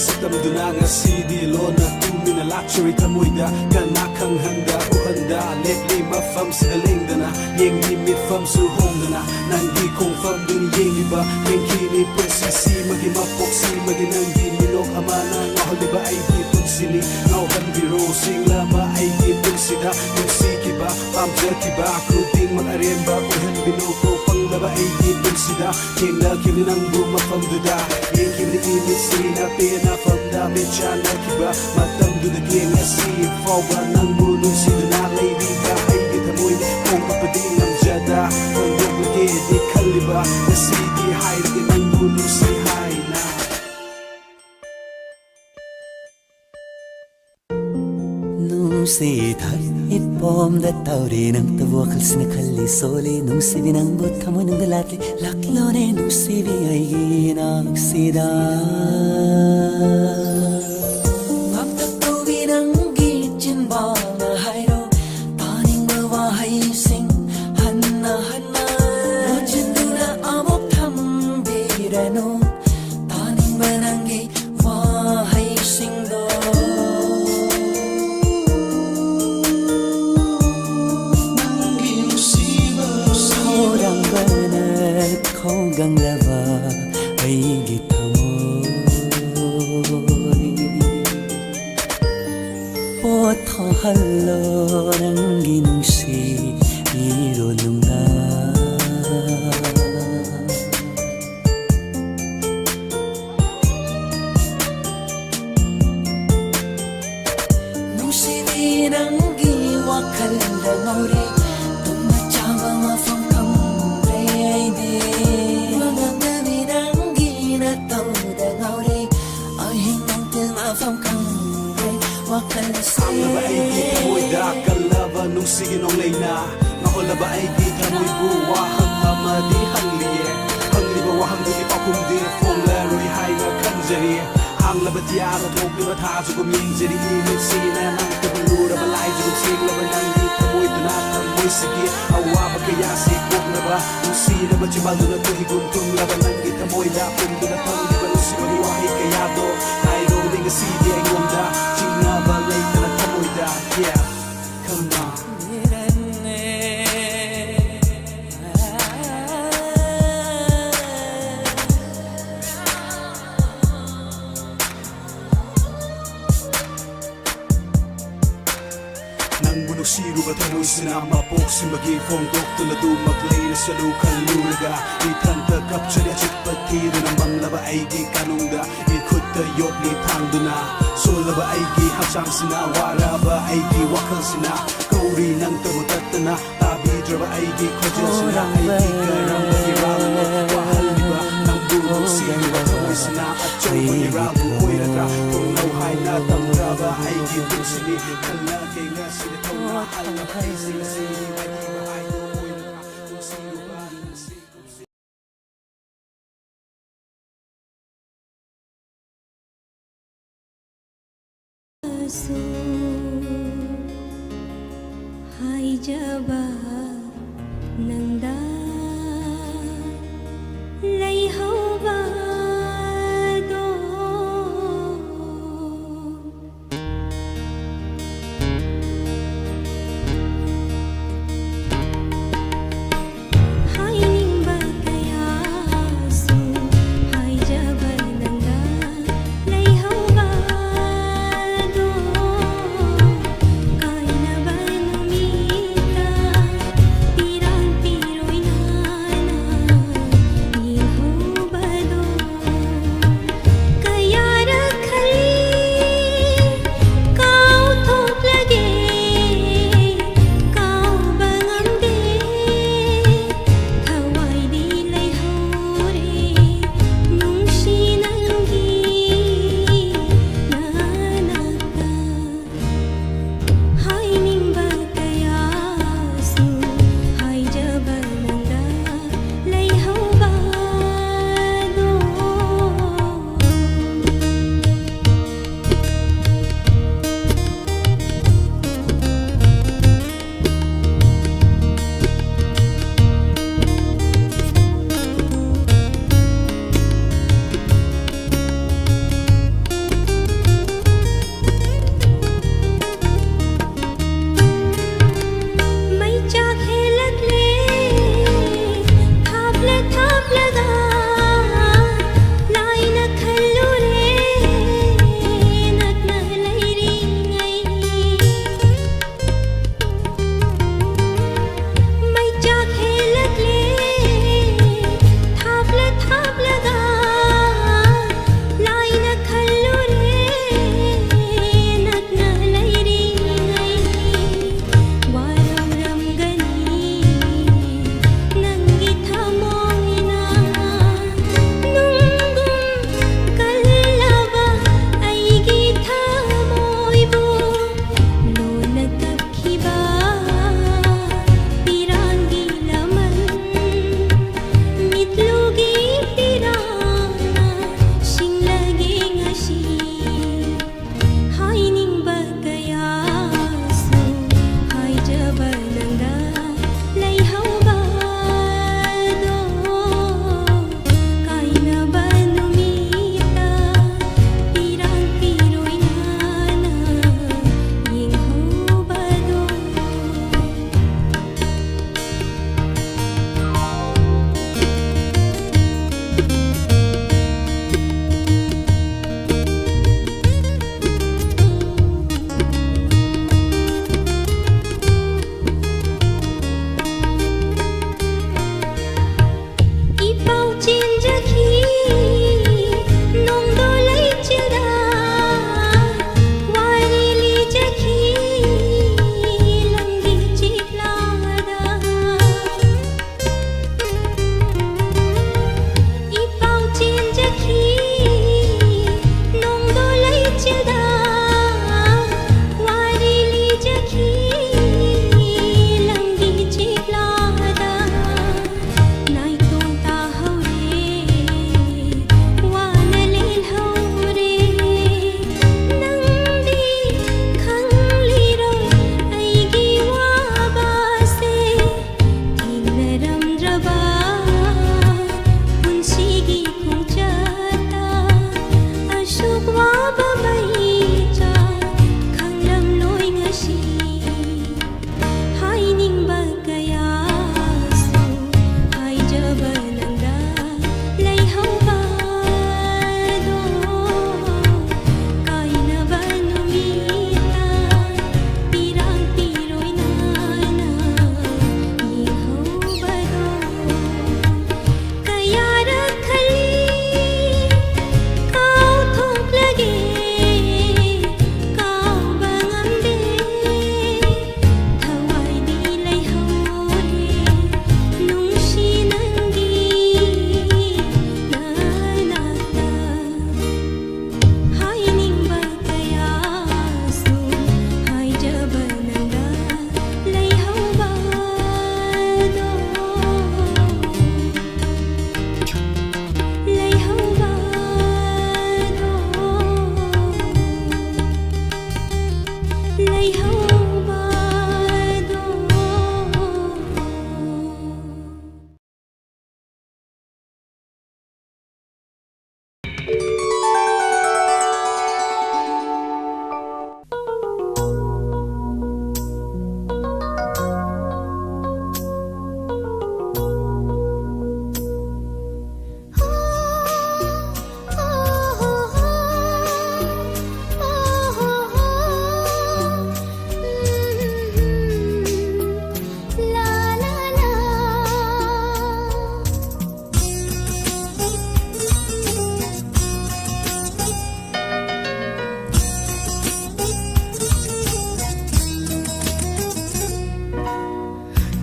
Sitamduna nga CD Lona tumina luxury tamoyda Kanakang handa uhanda Lately mafam sigalingdana Yeng limit fam suhongdana Nanggi kong fam dun yeng iba Yeng kini presisi Magi mapoksi Magi nanggi minok amana Ngahol diba ay di punsini Ngawhan biro Sing lama ay di punsida Yung sikiba Pamja kiba Kruting mag-aremba Uhan binoko Panglaba ay di punsida Yeng na kini nang bumafam duda Yeng kini imit sirina Pena fam dami chana kiba Matam duda kiyeng asi Fawba nang bunong siduna Lady ba ay itamoy Kung kapading ang jada Kung lagi di kaliba Nasi di hay Rin ang bunong si hay na Nung si thar ipom da tauri nang tawa kalsina kalli soli nung si binang butamo nung dalatli laklone nung si biyay nagsida Magtakto binang gitsin ba na hayro taning mawahay sing hanna hanna Nochindu na amok tham birano taning mananggi wahay sing do Orang benar kau ganglawa aigi tamoy Otahalo nanggi nungsi irununa Nungsi binanggi wakal dan aure tumba jawa mafam kamredi wangang dewi nanggi natau dan aure ahing nangtil mafam kamre wakal si Laba ay di tamoy da Kalaba nung siginong layna Ngako laba ay di tamoy buwa Hang hamadi hang liye Hang liba wahang duni pa kung di Fong laroy hay nga kanjari Hang laba tiyara Tog liba taso kuming jari Imit sina nang tabalura Balay jugong sing laba nang di tamoy Dunatang moy sige Awa ba kaya sikog na ba Nung sina ba chimal doon at tuhiguntong Laba nang di tamoy da Kung dunatang di ba nung si maniwahi kaya do Kairo ning a CD ay ngunda China balay ka na tamoy da Yeah, come on Nang bunog siru ba tamoy sinama Poksi magifong doktor na dumaglay na sa lokal lulaga Itanta kapsari at patiro ng manglaba ay di kanungda Ikot tayok ni tangdo na So laba ay di hapsang sina Wara ba ay di wakal sina Kauri ng tamutat na Tabi ꯇꯥꯍꯧꯗ꯭ꯔꯕ ꯑꯩꯒꯤ ꯈꯣꯟꯖꯦꯜꯁꯤꯅ ꯑꯩꯒꯤ ꯀꯔꯝꯕ ꯏꯔꯥꯜꯅꯣ ꯋꯥꯍꯜꯂꯤꯕ ꯅꯪꯕꯨ ꯅꯨꯡꯁꯤꯔꯤꯕ ꯊꯃꯣꯏꯁꯤꯅ ꯑꯆꯧꯕ ꯏꯔꯥꯜꯕꯨ ꯑꯣꯏꯔꯒ ꯄꯨꯡꯅꯧ ꯍꯥꯏꯅ ꯇꯝꯈ꯭ꯔꯕ ꯑꯩꯒꯤ ꯄꯨꯟꯁꯤꯅꯤ ꯈꯜꯂꯒꯦ ꯉꯁꯤꯗ ꯊꯧꯅꯥ ꯍꯜꯂꯕ ꯑꯩꯁꯤ ꯉꯁꯤ ꯃꯥꯏꯊꯤꯕ ꯍꯥꯏꯗꯣ ꯑꯣꯏꯔꯒ ꯅꯨꯡꯁꯤꯔꯨꯕ ꯅꯨꯡꯁꯤ ꯍꯥꯏꯖꯕ ꯅꯪꯗ ꯂꯩꯍꯧꯕꯗꯣ ꯍꯥꯏꯅꯤꯡꯕ ꯀꯌꯥꯁꯨ ꯍꯥꯏꯖꯕ ꯅꯪꯗ ꯂꯩꯍꯧꯕꯗꯣ ꯀꯥꯏꯅꯕ ꯅꯨꯃꯤꯠꯇ ꯄꯤꯔꯥꯡ ꯄꯤꯔꯣꯏꯅ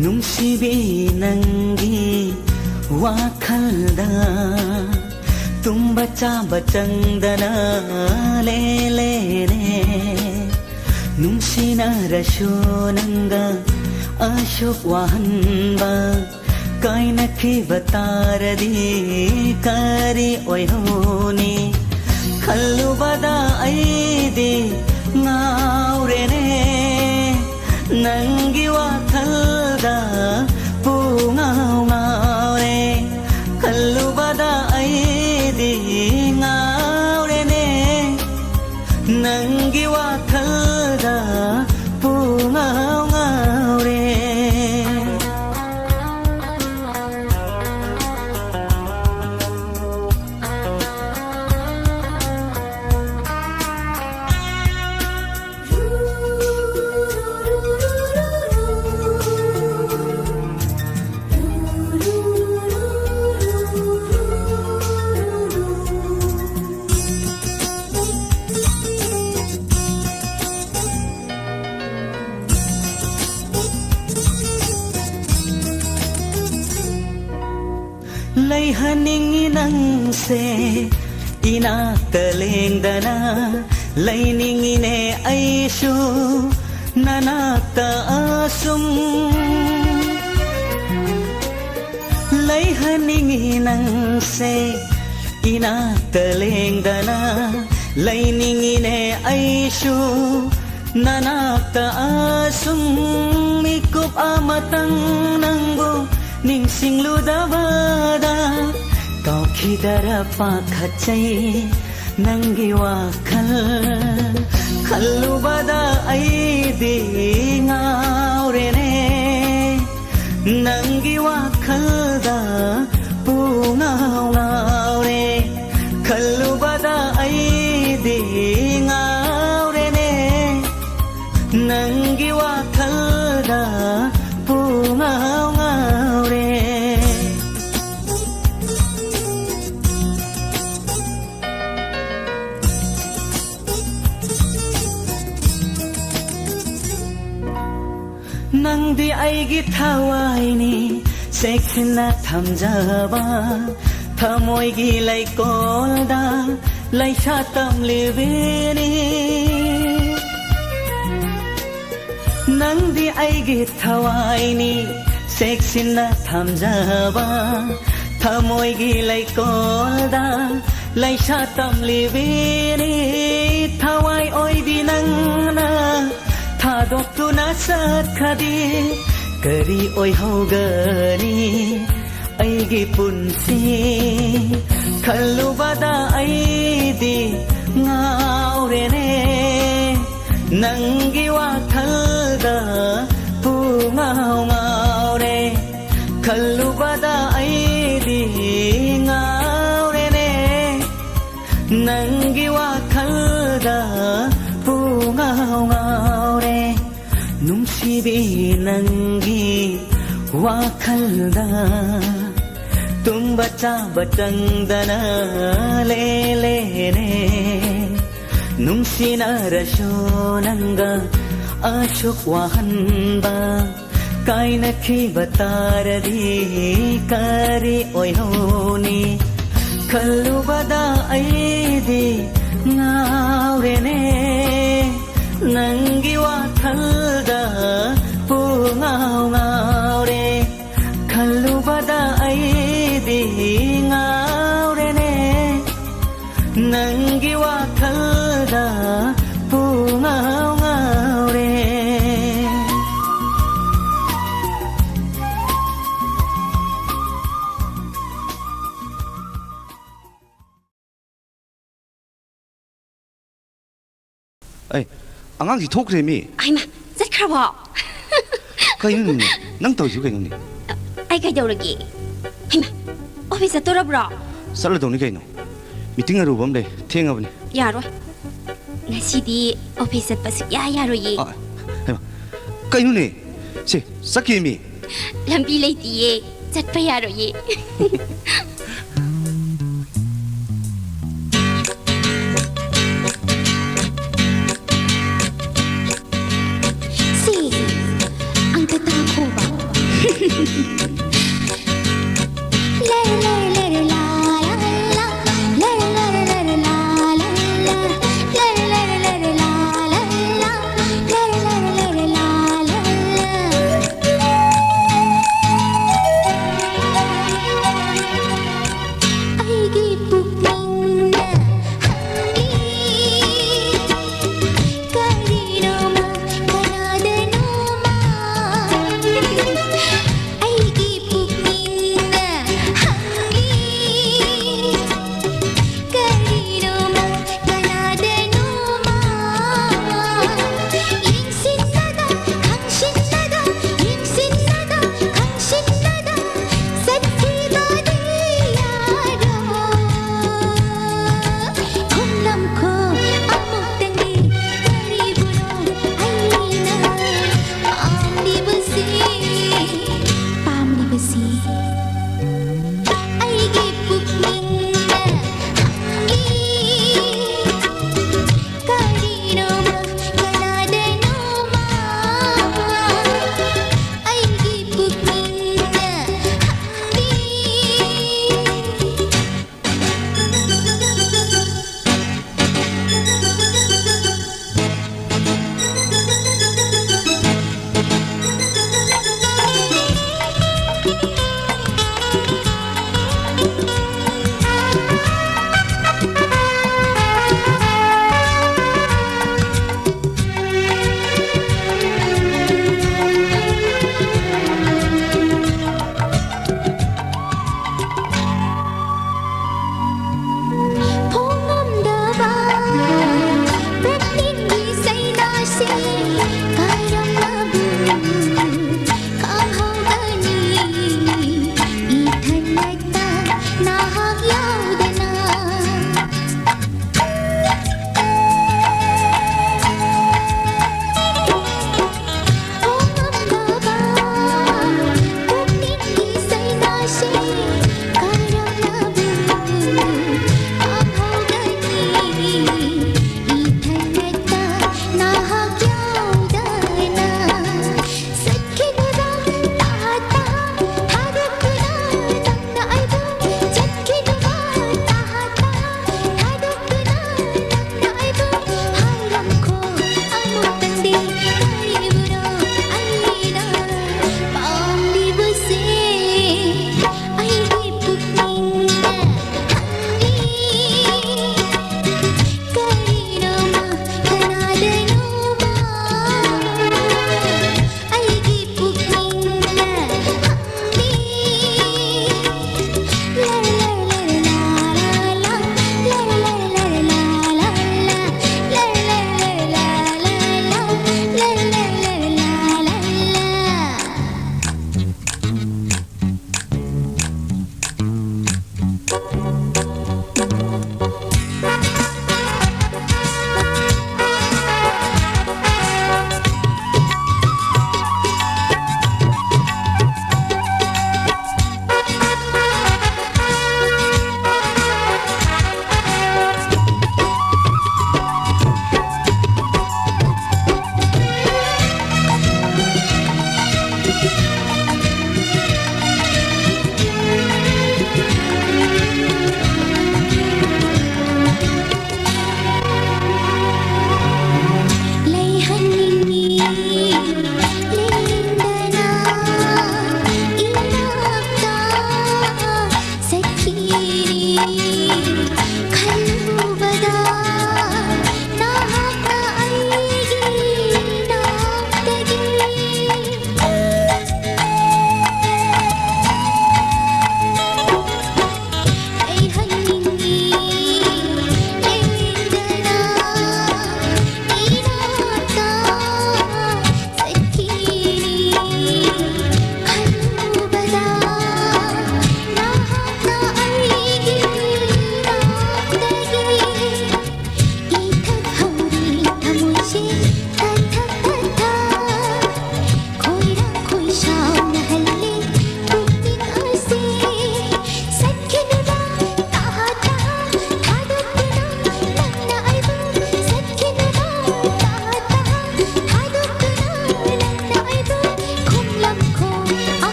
ꯅꯨꯡꯁꯤꯕꯤ ꯅꯪꯒꯤ ꯋꯥꯈꯜꯗ ꯇꯨꯝꯕ ꯆꯥꯕ ꯆꯪꯗꯅ ꯂꯦꯂꯦꯅꯦ ꯅꯨꯡꯁꯤꯅꯔꯁꯨ ꯅꯪꯒ ꯑꯁꯨꯛ ꯋꯥꯍꯟꯕ ꯀꯥꯏꯅꯈꯤꯕ ꯇꯥꯔꯗꯤ ꯀꯔꯤ ꯑꯣꯏꯍꯧꯅꯤ ꯈꯜꯂꯨꯕꯗ ꯑꯩꯗꯤ ꯉꯥꯎꯔꯦꯅꯦ ꯅꯪꯒꯤ ꯋꯥꯈꯜꯗ ꯄꯨꯡꯉꯥꯎ ꯉꯥꯎꯔꯦ ꯈꯜꯂꯨꯕꯗ ꯑꯩꯗꯤ ꯉꯥꯎꯔꯦꯅꯦ ꯅꯪꯒꯤ ꯋꯥꯈꯜꯗ ꯄꯨꯡꯉꯥꯎ ꯉꯥꯎꯔꯦ ꯂꯩꯍꯟꯅꯤꯡꯉꯤ ꯅꯪꯁꯦ ꯏꯅꯥꯛꯇ ꯂꯦꯡꯗꯅ ꯂꯩꯅꯤꯡꯉꯤꯅꯦ ꯑꯩꯁꯨ ꯅꯅꯥꯛꯇ ꯑꯁꯨꯝ ꯂꯩꯍꯟꯅꯤꯡꯉꯤ ꯅꯪꯁꯦ ꯏꯅꯥꯛꯇ ꯂꯦꯡꯗꯅ ꯂꯩꯅꯤꯡꯉꯤꯅꯦ ꯑꯩꯁꯨ ꯅꯅꯥꯛꯇ ꯑꯁꯨꯝ ꯃꯤꯀꯨꯞ ꯑꯃꯇꯪ ꯅꯪꯕꯨ ꯅꯤꯡꯁꯤꯡꯂꯨꯗꯕꯗ ꯀꯥꯎꯈꯤꯗꯔ ꯄꯥꯈꯠꯆꯩ ꯅꯪꯒꯤ ꯋꯥꯈꯜ ꯈꯜꯂꯨꯕꯗ ꯑꯩꯗꯤ ꯉꯥꯎꯔꯦꯅꯦ ꯅꯪꯒꯤ ꯋꯥꯈꯜꯗ ꯄꯨꯡꯉꯥꯎ ꯉꯥꯎꯔꯦ ꯈꯜꯂꯨꯕꯗ ꯑꯩꯗꯤ ꯉꯥꯎꯔꯦꯅꯦ ꯅꯪꯒꯤ ꯋꯥꯈꯜꯗ ꯄꯨꯡꯉꯥꯎ ꯉꯥꯎꯔꯦ ꯅꯪꯗꯤ ꯑꯩꯒꯤ ꯊꯋꯥꯏꯅꯤ ꯆꯦꯛꯁꯤꯟꯅ ꯊꯝꯖꯕ ꯊꯃꯣꯏꯒꯤ ꯂꯩꯀꯣꯜꯗ ꯂꯩꯁꯥ ꯇꯝꯂꯤꯕꯤꯅꯤ ꯅꯪꯗꯤ ꯑꯩꯒꯤ ꯊꯋꯥꯏꯅꯤ ꯆꯦꯛꯁꯤꯟꯅ ꯊꯝꯖꯕ ꯊꯃꯣꯏꯒꯤ ꯂꯩꯀꯣꯜꯗ ꯂꯩꯁꯥ ꯇꯝꯂꯤꯕꯤꯅꯤ ꯊꯋꯥꯏ ꯑꯣꯏꯕꯤ ꯅꯪꯅ ꯊꯥꯗꯣꯛꯇꯨꯅ ꯆꯠꯈ꯭ꯔꯗꯤ ꯀꯔꯤ ꯑꯣꯏꯍꯧꯒꯅꯤ ꯑꯩꯒꯤ ꯄꯨꯟꯁꯤ ꯈꯜꯂꯨꯕꯗ ꯑꯩꯗꯤ ꯉꯥꯎꯔꯦꯅꯦ ꯅꯪꯒꯤ ꯋꯥꯈꯜꯗ ꯄꯨꯡꯉꯥꯎ ꯉꯥꯎꯔꯦ ꯈꯜꯂꯨꯕꯗ ꯑꯩꯗꯤ ꯉꯥꯎꯔꯦꯅꯦ ꯅꯪꯒꯤ ꯋꯥꯈꯜꯗ ꯄꯨꯡꯉꯥꯎ ꯉꯥꯎꯔꯦ ꯅꯨꯡꯁꯤꯕꯤ ꯅꯪꯒꯤ ꯋꯥꯈꯜꯗ ꯇꯨꯝꯕ ꯆꯥꯕ ꯆꯪꯗꯅ ꯂꯦꯂꯦꯅꯦ ꯅꯨꯡꯁꯤꯅꯔꯁꯨ ꯅꯪꯒ ꯑꯁꯨꯛ ꯋꯥꯍꯟꯕ ꯀꯥꯏꯅꯈꯤꯕ ꯇꯥꯔꯗꯤ ꯀꯔꯤ ꯑꯣꯏꯍꯧꯅꯤ ꯈꯜꯂꯨꯕꯗ ꯑꯩꯗꯤ ꯉꯥꯎꯔꯦꯅꯦ ꯅꯪꯒꯤ ꯋꯥꯈꯜꯗ ꯄꯨꯡꯉꯥꯎ ꯉꯥꯎꯔꯦ ꯈꯜꯂꯨꯕꯗ ꯑꯩꯗꯤ ꯉꯥꯎꯔꯦꯅꯦ ꯅꯪꯒꯤ ꯋꯥꯈꯜꯗ ꯄꯨꯡꯉꯥꯎ ꯉꯥꯎꯔꯦ ꯑꯩ ꯑꯉꯥꯡꯁꯤ ꯊꯣꯛꯈ꯭ꯔꯦꯃꯤ ꯑꯩꯃ ꯆꯠꯈ꯭ꯔꯕꯣ ꯀꯩꯅꯣꯅꯦ ꯅꯪ ꯇꯧꯔꯤꯁꯤ ꯀꯩꯅꯣꯅꯦ ꯑꯩ ꯀꯩꯗꯧꯔꯒꯦ ꯍꯩꯃ ꯑꯣꯐꯤꯁ ꯆꯠꯇꯣꯔꯕ꯭ꯔꯣ ꯆꯠꯂꯗꯧꯅꯤ ꯀꯩꯅꯣ ꯃꯤꯇꯤꯡ ꯑꯔꯨꯕ ꯑꯃ ꯂꯩ ꯊꯦꯡꯉꯕꯅꯤ ꯌꯥꯔꯣꯏ ꯉꯁꯤꯗꯤ ꯑꯣꯐꯤꯁ ꯆꯠꯄ ꯁꯨꯛꯌꯥ ꯌꯥꯔꯣꯏꯌꯦ ꯍꯩꯃ ꯀꯩꯅꯣꯅꯦ ꯁꯦ ꯆꯠꯈꯤꯃꯤ ꯂꯝꯕꯤ ꯂꯩꯇꯤꯌꯦ ꯆꯠꯄ ꯌꯥꯔꯣꯏꯌꯦ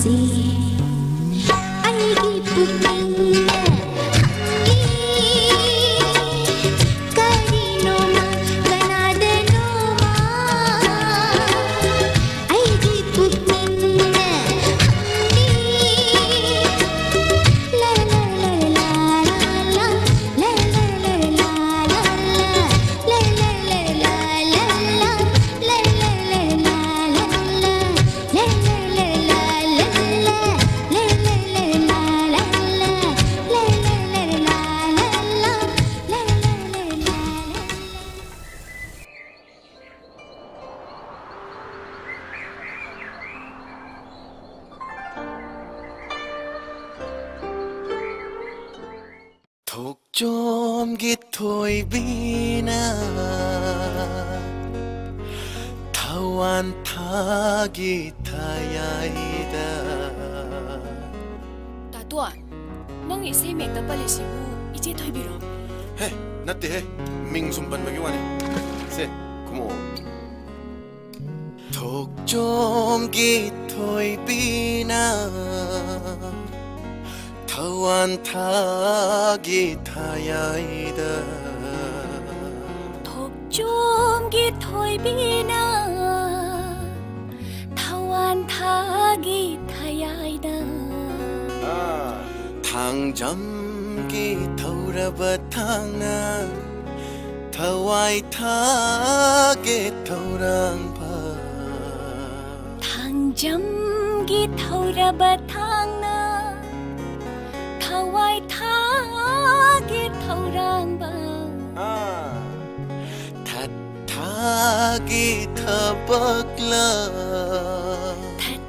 ꯁꯤ ꯑꯩꯒꯤ ꯄꯨꯛꯅꯤꯡꯅ ꯀꯔꯤꯅꯣꯃ ꯀꯅꯥꯗꯅꯣꯃ ꯑꯩꯒꯤ ꯄꯨꯛꯅꯤꯡꯅ لا لا لا لا لا لا لا لا لا 독점기 토이비나 타완 타기 타야이다 Tatuan, nang isay mek ta palisibu, ije toy biro. 헤 나때 헤 밍숨반 먹이와니 세 고모 독점기 토이비나 타완 타기 타야이다 독점기 toy bina, tawan thagi thayayda. 당점기 타우라바탕나 타와이 타게 타우랑바 Tangjamgi thora batangna, thawai thagi thorangba. 타타기 타박라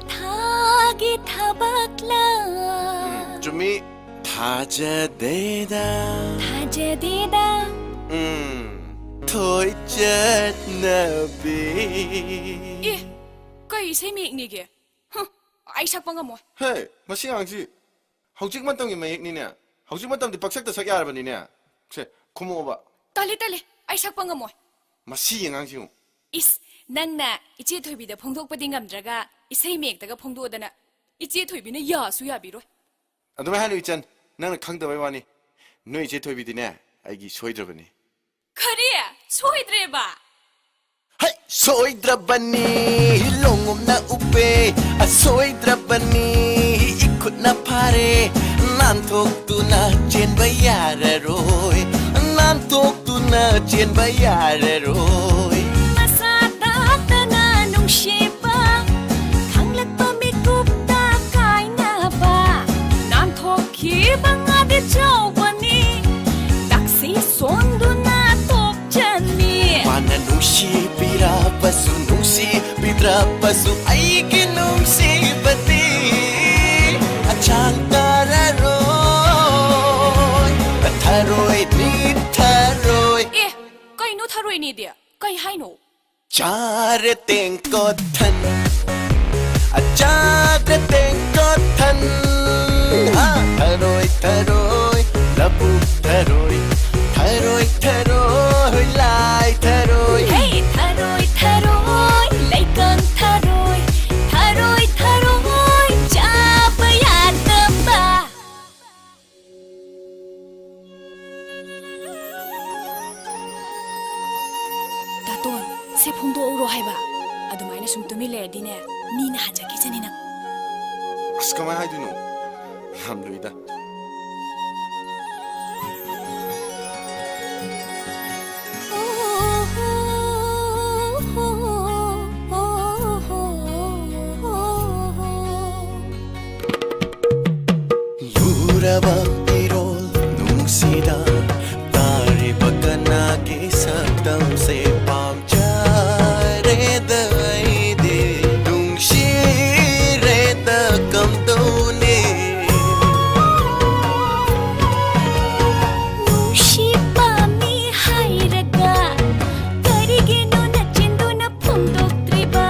Thagi thabakla, 좀이 타자데다 thajadida. 토이쨋나비 Eh, kay isay mek ni ge. Huh, ay sakpa nga mo. 헤이 마시앙지 hꯧ직만 땅이 마익니냐 hꯧ직만 땅디 박색도 서게 알아버니냐 제 고모봐 Tali ay sakpa nga mo. 마시앙지 Is, nang na, ichi toy bida pongdok pa dingam draga, isay mek daga pongdo da na. Ichi toy bina ya suya biro. 아도마 하루 있잖 나는 강다와이 와니 너희 제 토비디네 아이기 소이드라바니 Korea, soydre ba. 하이 소이드라바니 롱옴나 우페 아 소이드라바니 이쿠나 파레 난 톡두나 젠바야라로이 난 톡두나 젠바야라로이 Masata na nung shiba, kanglat pa mi kupta kay na ba. Nam thoki ba nga di chawani, taksi sondo na tok chani. Mana nungsi pirapasu nungsi pitrapasu aigi nungsi bati achang tararoy tharoy ni tharoy Eh, kay no tharoy ni dia, kay hay no. chare tengko than achare tengko than ha tharoy tharoy labu tharoy tharoy tharoy lai tharoy Hey, tharoy, lay kang tharoy, chapayan ka ba? Taton, se phongdo oro hay ba? Adumaina sum tumi le dine, mi na haja ki jani na. 아스카마이 하이드노 함루이다 유라바 이롤 뭉시다 तारी बकना के सकदम से पाम चारे दई दे दुंगशी रे द कम दोने Shiba mi hairaga, karigeno na chindu na phongdok triba,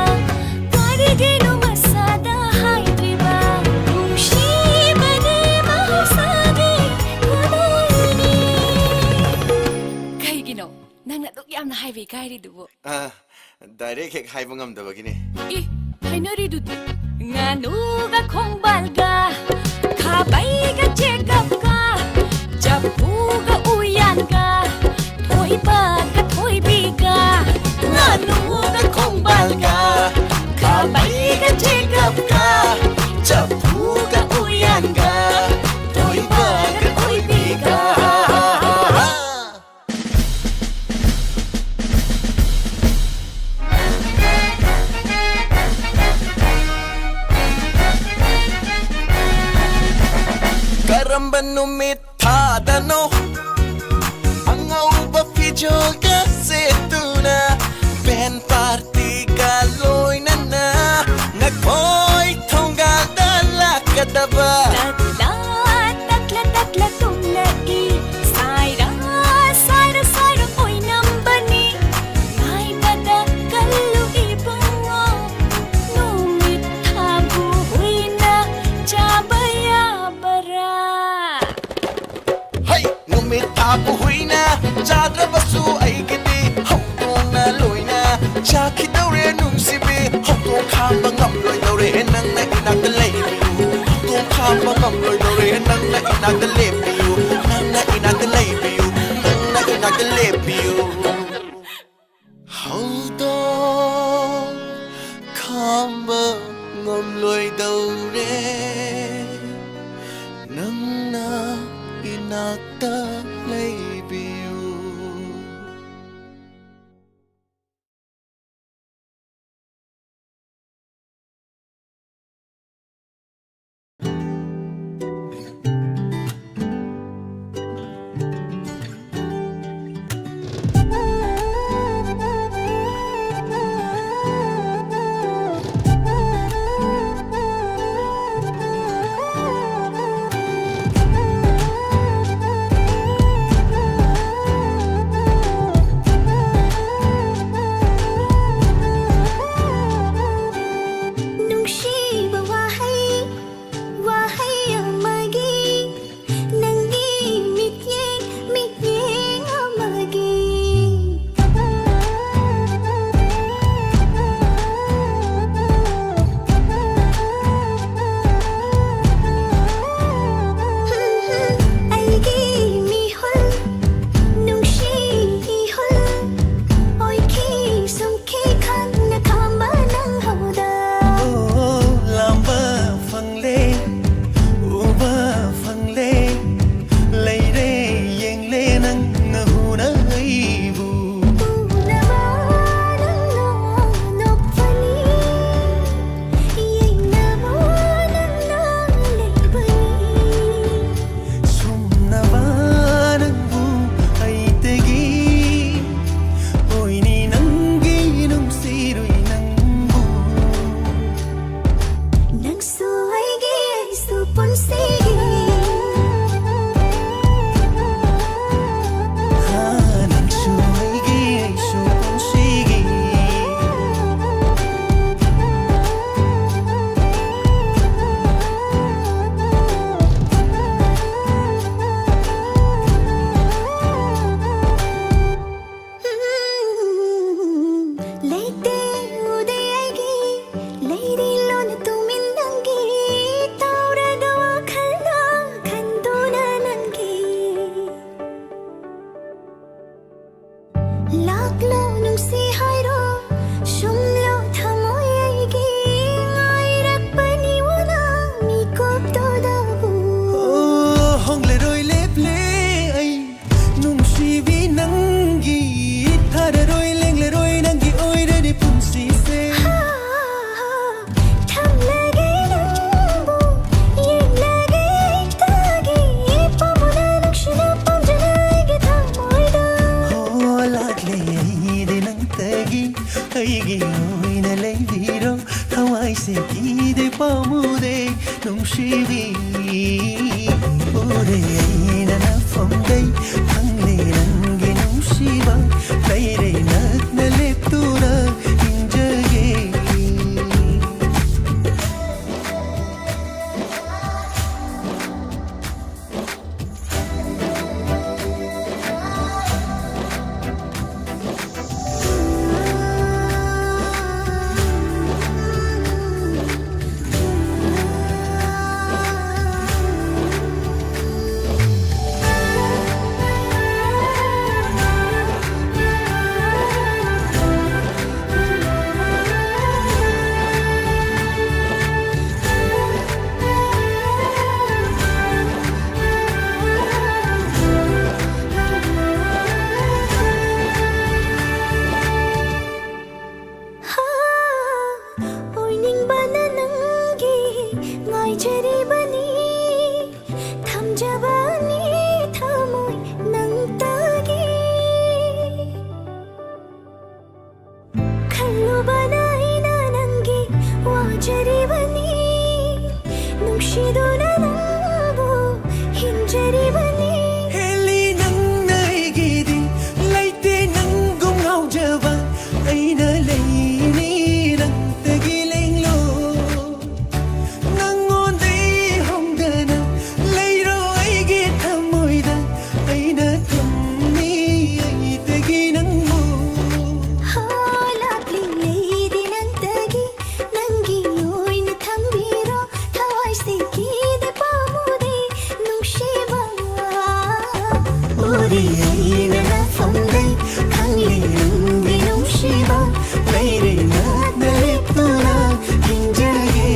karigeno masada haidriba. Shiba ni mahusagi kudoini. Kaigino, nang natok yam na haibi kairi dubo. 아 다이렉트 하이브 감다 버기네 Eh, hainari dudu. nganuga khong balga khabai ga chekap ka japuga uyanka thoi ba ka thoi biga nganuga khong balga khabai ga chekap ka japuga uyanka thoi ba ka thoi biga Karamba numit thadano Angauba fijoga setuna Ben party ka loina na Nagpoy tonggal dalakadaba takla takla tumlai saira saira saira oi nambani nai bada kallu ibango numit thabu huina jabaya bara Hey numit tapu huina Jadrabasu aigiti Hautong na loina Chakidawre nungsibi Hautong khamba ngam loi dawre Nang na inagda laybiyu Hautong khamba ngam loi dawre Nang na inagda laybiyu Nang na inagda laybiyu Nang na inagda laybiyu Hautong khamba ngam loi dawre Nang na inagda laybiyu Nungsiba wahai wahai amagi nangi mityeng amagi aigi mihol nungsi ihol oi ki sumki khan na khamba nang hauda Lamba phang lê Uba phang lê Lấy rê yên lê nâng ngờ hù nơ hây vù Sum na ba nâng vù ay tê ghi Ôi ni nâng ghi nung si rui nâng vù Nang suwaigi ay supunsigi Nang suway ghi ay supon sige Leite uday aigi Lady lona tumindangi Taura dawa khalna khanduna nangi Laklo nung si hairo Shumlo thamoy aigi Ngairak paniwana Mikop to dabu Hong le roi lep le ay Nung si vi nangi Thara roi leng le roi nangi Oi re di pun si se Tham lagi nambu Yeng lagi tagi Pamuna nakshina pamjanagi thamoy da Oh lat le ay di nang tagi Ay gi oi na le viro Hawai se ki de pamude Nung si vi Ore ay na na fong day Ang le nangi nung si ba Lay re nat na lep tura Injage ꯅꯪꯕꯅ ꯅꯪꯒꯤ ꯉꯥꯏꯖꯔꯤꯕꯅꯤ ꯊꯝꯖꯕꯅꯤ ꯊꯃꯣꯏ ꯅꯪꯇꯒꯤ ꯈꯜꯂꯨꯕꯅ ꯑꯩꯅ ꯅꯪꯒꯤ 와저리ꯕꯅꯤ ꯅꯨꯡꯁꯤꯗꯨꯅ ꯅꯪꯕꯨ ꯍꯤꯡꯖꯔꯤꯕꯅꯤ ꯍꯦꯜꯂꯤ ꯅꯪꯅ ꯑꯩꯒꯤꯗꯤ ꯂꯩꯇꯦ ꯅꯪꯒꯨꯝ ꯉꯥꯎꯖꯕ ꯑꯩꯅ ꯂꯩꯅꯤ ꯅꯪꯇꯒꯤ ꯂꯦꯡꯂꯣ ꯅꯪꯉꯣꯟꯗꯩ ꯍꯣꯡꯗꯅ ꯂꯩꯔꯣ ꯑꯩꯒꯤ ꯊꯃꯣꯏꯗ ꯑꯩꯅ ꯊꯝꯃꯤ ꯑꯩꯇꯒꯤ ꯅꯪꯕꯨ ꯂꯥꯛꯂꯤ ꯂꯩꯗꯤ ꯅꯪꯇꯒꯤ ꯅꯪꯒꯤ ꯑꯣꯏꯅ ꯊꯝꯕꯤꯔꯣ ꯊꯋꯥꯏꯁꯦ ꯀꯤꯗꯦ ꯄꯥꯝꯃꯨꯗꯦ ꯅꯨꯡꯁꯤꯕ 우리 ꯑꯩꯅ ꯐꯝꯂꯩ ꯈꯪꯂꯤ ꯅꯪꯒꯤ ꯅꯨꯡꯁꯤꯕ ꯂꯩꯔꯦ ꯅꯛꯅ ꯂꯦꯞꯇꯨꯅ ꯍꯤꯡꯖꯒꯦ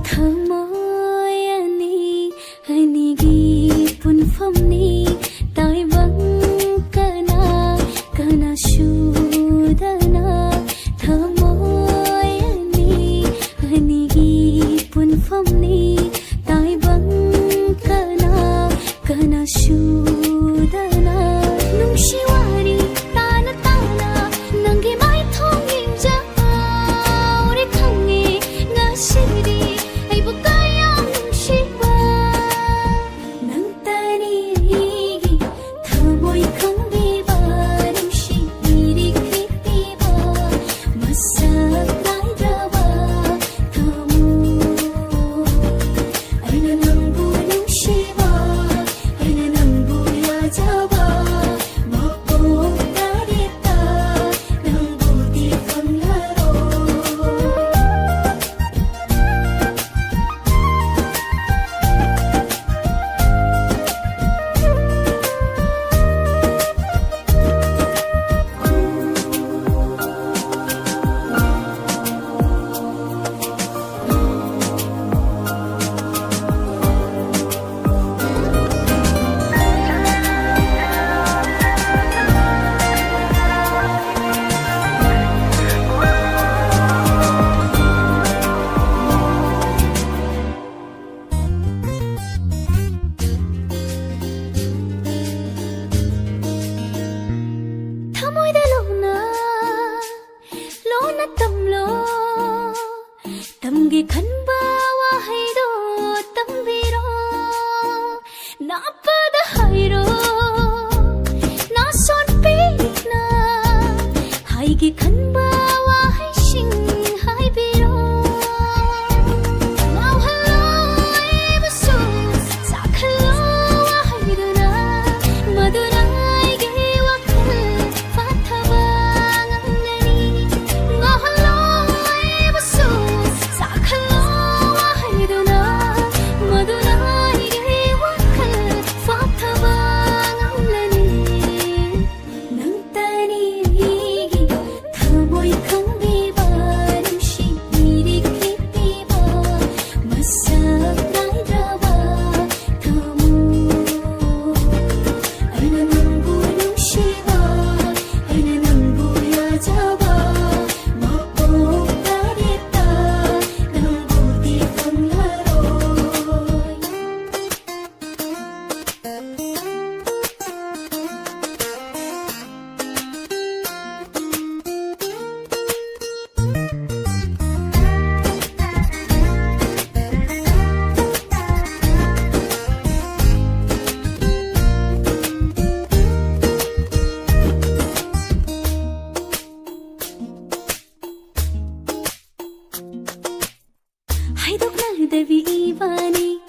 ꯊꯃꯣꯏ ꯑꯅꯤ ꯑꯅꯤꯒꯤ ꯄꯨꯟꯐꯝꯅꯤ ꯇꯥꯏꯕꯪ ꯀꯅꯥ ꯀꯅꯥꯁꯨꯗꯅ ꯊꯃꯣꯏ ꯑꯅꯤ ꯑꯅꯤꯒꯤ ꯄꯨꯟꯐꯝꯅꯤ ꯇꯥꯏꯕꯪ ꯀꯅꯥ ꯀꯅꯥꯁꯨꯗꯅ ꯅꯨꯡꯁꯤ ꯋꯥꯔꯤ ꯇꯥꯅ ꯇꯥꯅ ꯅꯪꯒꯤ ꯃꯥꯏꯊꯣꯡ ꯌꯦꯡꯖꯕ 우리 ꯈꯪꯉꯦ ꯉꯁꯤꯗꯤ ꯑꯩꯕꯨ ꯀꯌꯥꯝ ꯅꯨꯡꯁꯤꯕ ꯅꯪꯇꯅꯤ ꯑꯩꯒꯤ ꯊꯃꯣꯏ ꯈꯪꯕꯤꯕ ꯅꯨꯡꯁꯤꯕꯤꯔꯤꯛ ꯄꯤꯕ ꯃꯁꯛ 나이드ꯕꯊꯃꯣꯏ ꯑꯩꯅ ꯅꯪꯕꯨ ꯅꯨꯡꯁꯤꯕ ꯑꯩꯅ ꯅꯪꯕు 야자봐 먹고 따겠다 넌부디 건너로 ꯊꯃꯣꯏꯗ ꯂꯣꯟꯅ ꯇꯝꯂꯣ ꯇꯝꯒꯦ ꯈꯟꯕ ꯋꯥꯍꯩꯗꯣ ꯇꯝꯕꯤꯔꯣ ꯅꯥꯞꯄꯗ ꯍꯥꯏꯔꯣ ꯅꯥꯁꯣꯟ ꯄꯤꯛꯅ ꯍꯥꯏꯒꯦ ꯈꯟꯕ ꯋꯥꯍꯩꯁꯤꯡ ꯍꯥꯏꯕꯤꯔꯣ ꯉꯥꯎꯍꯜꯂꯣ ꯑꯩꯕꯨꯁꯨ ꯆꯥꯛꯍꯜꯂꯣ ꯋꯥꯍꯩꯗꯨꯅ ꯃꯗꯨꯅ ꯑꯩꯒꯤ ꯋꯥꯈꯜ ꯐꯥꯊꯕ ꯉꯝꯒꯅꯤ ꯉꯥꯎꯍꯜꯂꯣ ꯑꯩꯕꯨꯁꯨ ꯆꯥꯛꯍꯜꯂꯣ ꯋꯥꯍꯩꯗꯨꯅ ꯃꯗꯨꯅ ꯑꯩꯒꯤ ꯋꯥꯈꯜ ꯐꯥꯊꯕ ꯉꯝꯂꯅꯤ ꯅꯪꯇꯅꯤ ꯑꯩꯒꯤ ꯊꯃꯣꯏ 하이독나대비 이바니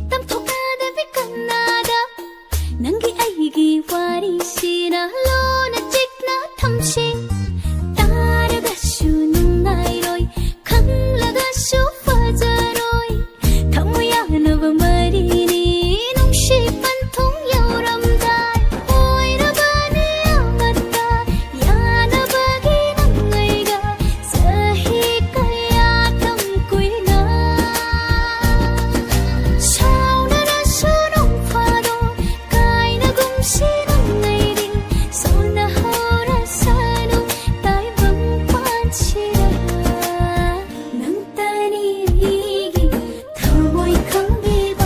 땀톡나대비 끝나다 난기 아이기 와리시나 로나 찍나 탐시 따라가슈 눈나이로이 강라가슈 파자로이 타모야 너바 마리니 농시 반통 여람달 오이라바니 아마타 야나바기 낭나이가 사히까야 탐꾸이나 샤우나나 수롱파도 까이나 공시는 나이리 소나호라 사노 따이방 반치라 낭따니 리기 타모이 강비바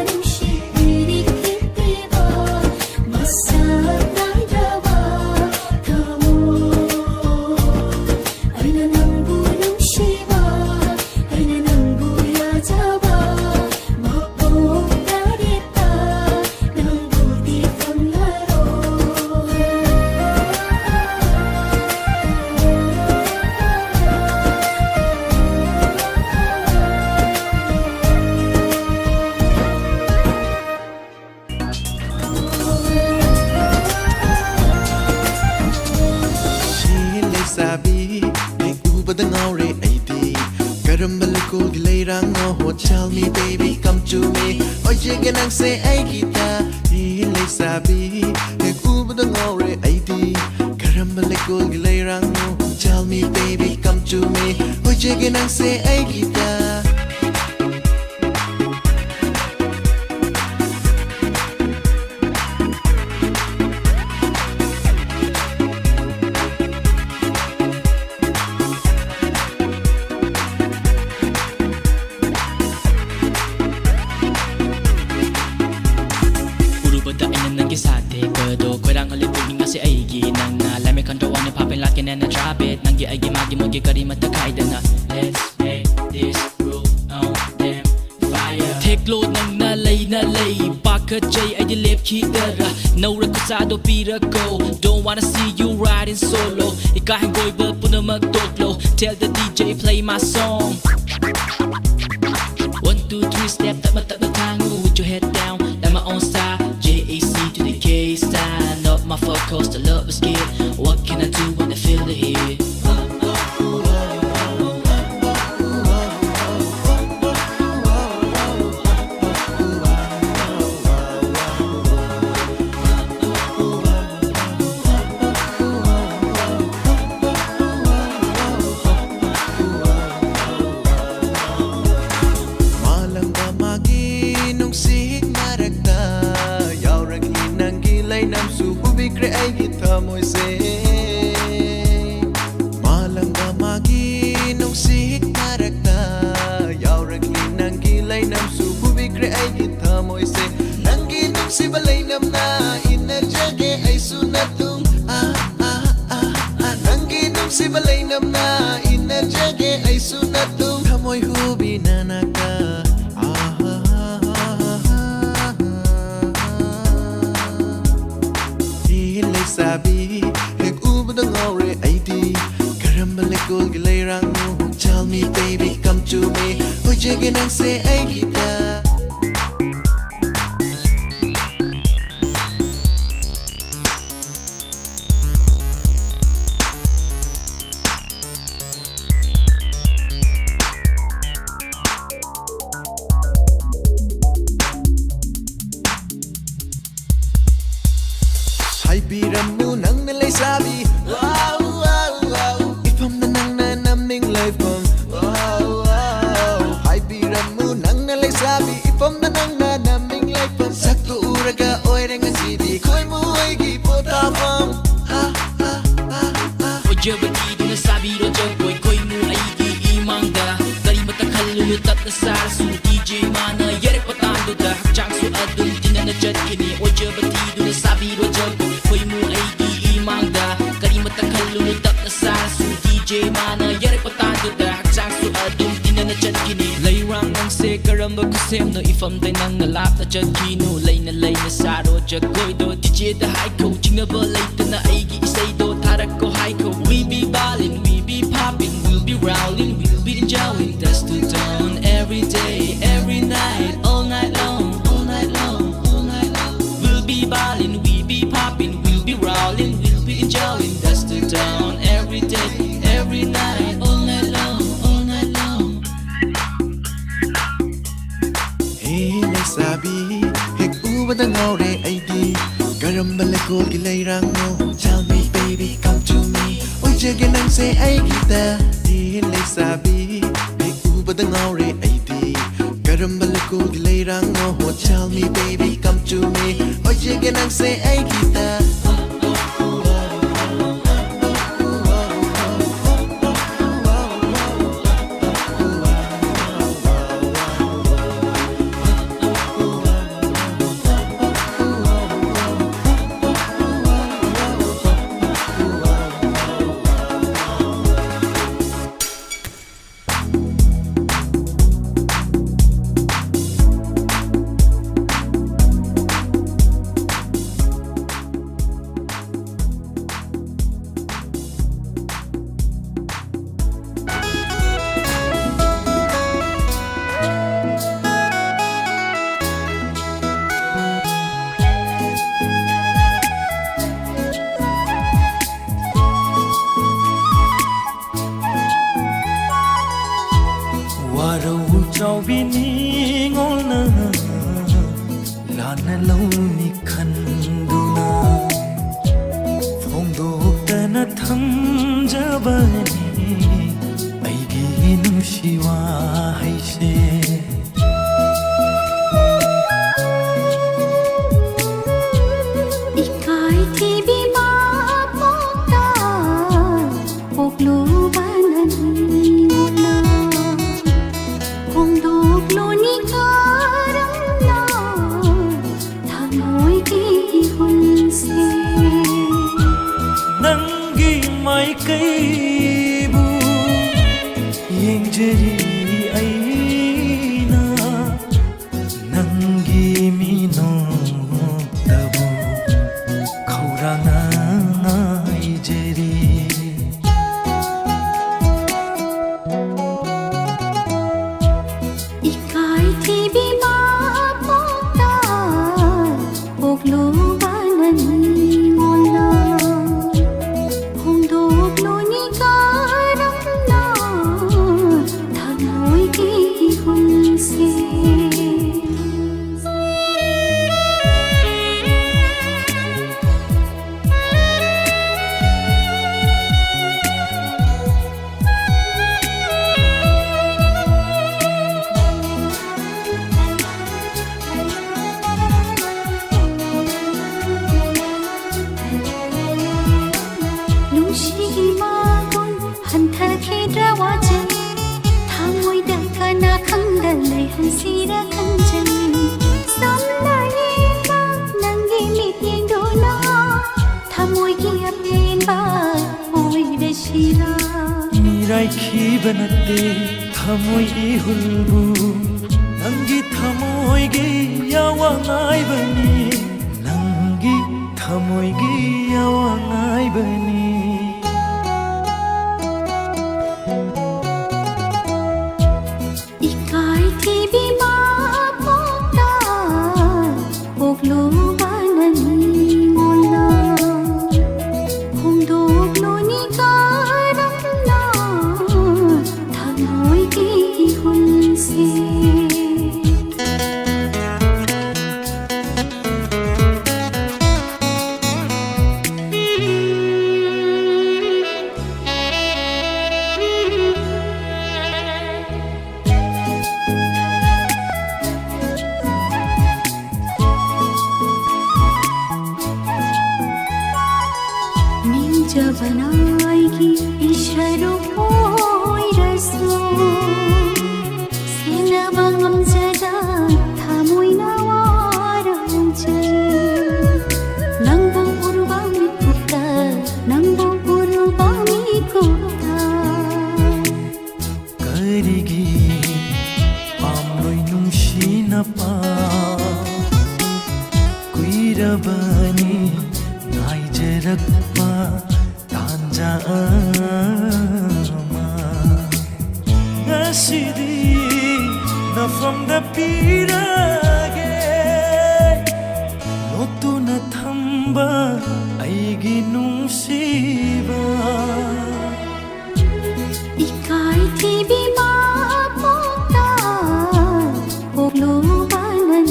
농시 이리 깊이바 마사 나이라바 타모 아이나 낭부 농시바 아이나 낭부 야자바 먹고 다리다 낭부디 탐나로 Sabi, may ubad ang aure ID Karambalako gilayrang no Tell me baby, come to me Oye ganang say ay kita Hilay sabi, may ubad ang aure ID Karambalako gilayrang no Tell me baby, come to me Oye ganang say ay kita Urubada ina nangi sate Kado kwerang alipugin nga si aigi Nang nalami kandawan ni papin lakin na drop it Nangi aigi magi mogi kari matakay na Let's make this groove on them fire Take load nang nalay Bakit jay ay dilip kitara Naura kusado pira go Don't wanna see you riding solo Ikahin goy ba po na magtoklo Tell the DJ play my song 1, 2, 3 step tak mata tango with your head down like my own style JAC to the K stand up my focus the love is scared what can I do when I feel the heat Malangga magi nung sihig maragta Yaurag hinang gilay nam suhubig re ay kita mo'y say Malangga magi nung sihig maragta Yaurag hinang gilay nam suhubig re ay kita mo'y say Nang ginong si balay nam na inadjage ay sunatung Nang ginong si balay nam na inadjage ay sunatung Kamoy hubi na naka Hilay sabi Nag-ubad ang aure ID Karambalakol gilayrang mo Tell me baby come to me Oye ganang say ay kita Hay biram mo nang nalay sabi Wow, wow, wow Ipam na nang nanamning life mong Wow, wow Hay biram mo nang nalay sabi Ipam na nang nanamning life mong Sakto uraga oy rengan sidi Koy mo ay gipotapang Ha, ha, ha, ha Oye batido na sabi ro jogoy koy mo ay iimangda Dari matakal lulutat na sarsu DJ mana yere patando da Hakjang su adun tinanajat kini Oye batido na sabi ro jogoy koy mo ay iimangda Dari matakal lulutat na sarsu DJ mana yere patando da Hakjang su adun tinanajat kini Layrang ang se karamba kusem no ifam day nang nalap na jag kino Lay na saro jagoy do DJ da haiko Chinga ba lay na aigi isay do Tarak ko haiko We be ballin', we be poppin', we'll be rowling, we'll be enjoying. That's the dawn. ꯎꯕꯗ ꯉꯥꯎꯔꯦ ꯑꯩꯗꯤ ꯀꯔꯝꯕ ꯂꯩꯀꯣꯜꯒꯤ ꯂꯩꯔꯥꯡꯅꯣ Tell me baby come to me ꯑꯣꯏꯖꯒꯦ ꯅꯪꯁꯦ ꯑꯩꯒꯤꯗꯗꯤ ꯂꯩꯁꯥꯕꯤ ꯍꯦꯛ ꯎꯕꯗ ꯉꯥꯎꯔꯦ ꯑꯩꯗꯤ ꯀꯔꯝꯕ ꯂꯩꯀꯣꯜꯒꯤ ꯂꯩꯔꯥꯡꯅꯣ Tell me baby come to me ꯑꯣꯏꯖꯒꯦ ꯅꯪꯁꯦ ꯑꯩꯒꯤꯗ ꯆꯥꯎꯕꯤꯅꯤ ꯉꯣꯜꯅ ꯂꯥꯟꯅ ꯂꯧꯅꯤ ꯈꯟꯗꯨꯅ ꯐꯣꯡꯗꯣꯛꯇꯅ ꯊꯝꯖꯕꯅꯤ ꯑꯩꯒꯤ ꯅꯨꯡꯁꯤ ꯋꯥꯍꯩꯁꯦ 이카이 TV 마포다 복루바는 몰라 공독로니 가름나 타모이기 혼세 ꯅꯪꯒꯤ ꯃꯥꯏꯀꯩꯕꯨ ꯌꯦꯡꯖꯔꯤ ꯑꯩꯅ ꯅꯪꯒꯤ ꯃꯤꯅꯣꯛꯇꯕꯨ ꯈꯧꯔꯥꯡꯅ ꯉꯥꯏꯖꯔꯤ 이카이 TV 마포다 복루바는 몰라 공독로니 가름나 타모이기 혼세 ꯅꯨꯡꯁꯤꯒꯤꯃꯥꯒꯨꯝ ꯍꯟꯊꯈꯤꯗ꯭ꯔꯋꯥꯖꯩ ꯊꯃꯣꯏꯗ ꯀꯅꯥ ꯈꯪꯗ ꯂꯩꯍꯟꯁꯤꯔ ꯈꯟꯖꯩ ꯁꯝꯅ ꯌꯦꯡꯕ ꯅꯪꯒꯤ ꯃꯤꯠꯌꯦꯡꯗꯨꯅ ꯊꯃꯣꯏꯒꯤ ꯑꯄꯦꯟꯕ ꯑꯣꯏꯔꯁꯤꯔ ꯃꯤꯔꯥꯏꯈꯤꯕ ꯅꯠꯇꯦ ꯊꯃꯣꯏ 이hul부 ꯅꯪꯒꯤ ꯊꯃꯣꯏꯒꯤ ꯌꯥꯋꯥꯉꯥꯏꯕꯅꯤ ꯅꯪꯒꯤ ꯊꯃꯣꯏꯒꯤ ꯌꯥꯋꯥꯉꯥꯏꯕꯅꯤ 이카이 TV 마포다 복루바는 몰라 공독로니 가름나 타모이기 혼세 민저번아이기 이샤로 보이라소 세나방 엄자다 타모이나 와랑제 낭봉 우루밤이 굽다 낭봉 우루밤이 굽다 ꯀꯔꯤꯒꯤ ꯄꯥꯝꯂꯣꯏ ꯅꯨꯡꯁꯤꯅꯕ ꯀꯨꯏꯔꯕꯅꯤ ꯉꯥꯏꯖꯔꯛꯄ ꯇꯥꯟꯖꯥ ꯑꯃ ꯉꯁꯤꯗꯤ ꯅꯐꯝꯗ ꯄꯤꯔꯒꯦ ꯂꯣꯠꯇꯨꯅ ꯊꯝꯕ ꯑꯩꯒꯤ ꯅꯨꯡꯁꯤꯕ 이카이 TV 마포다 복루바는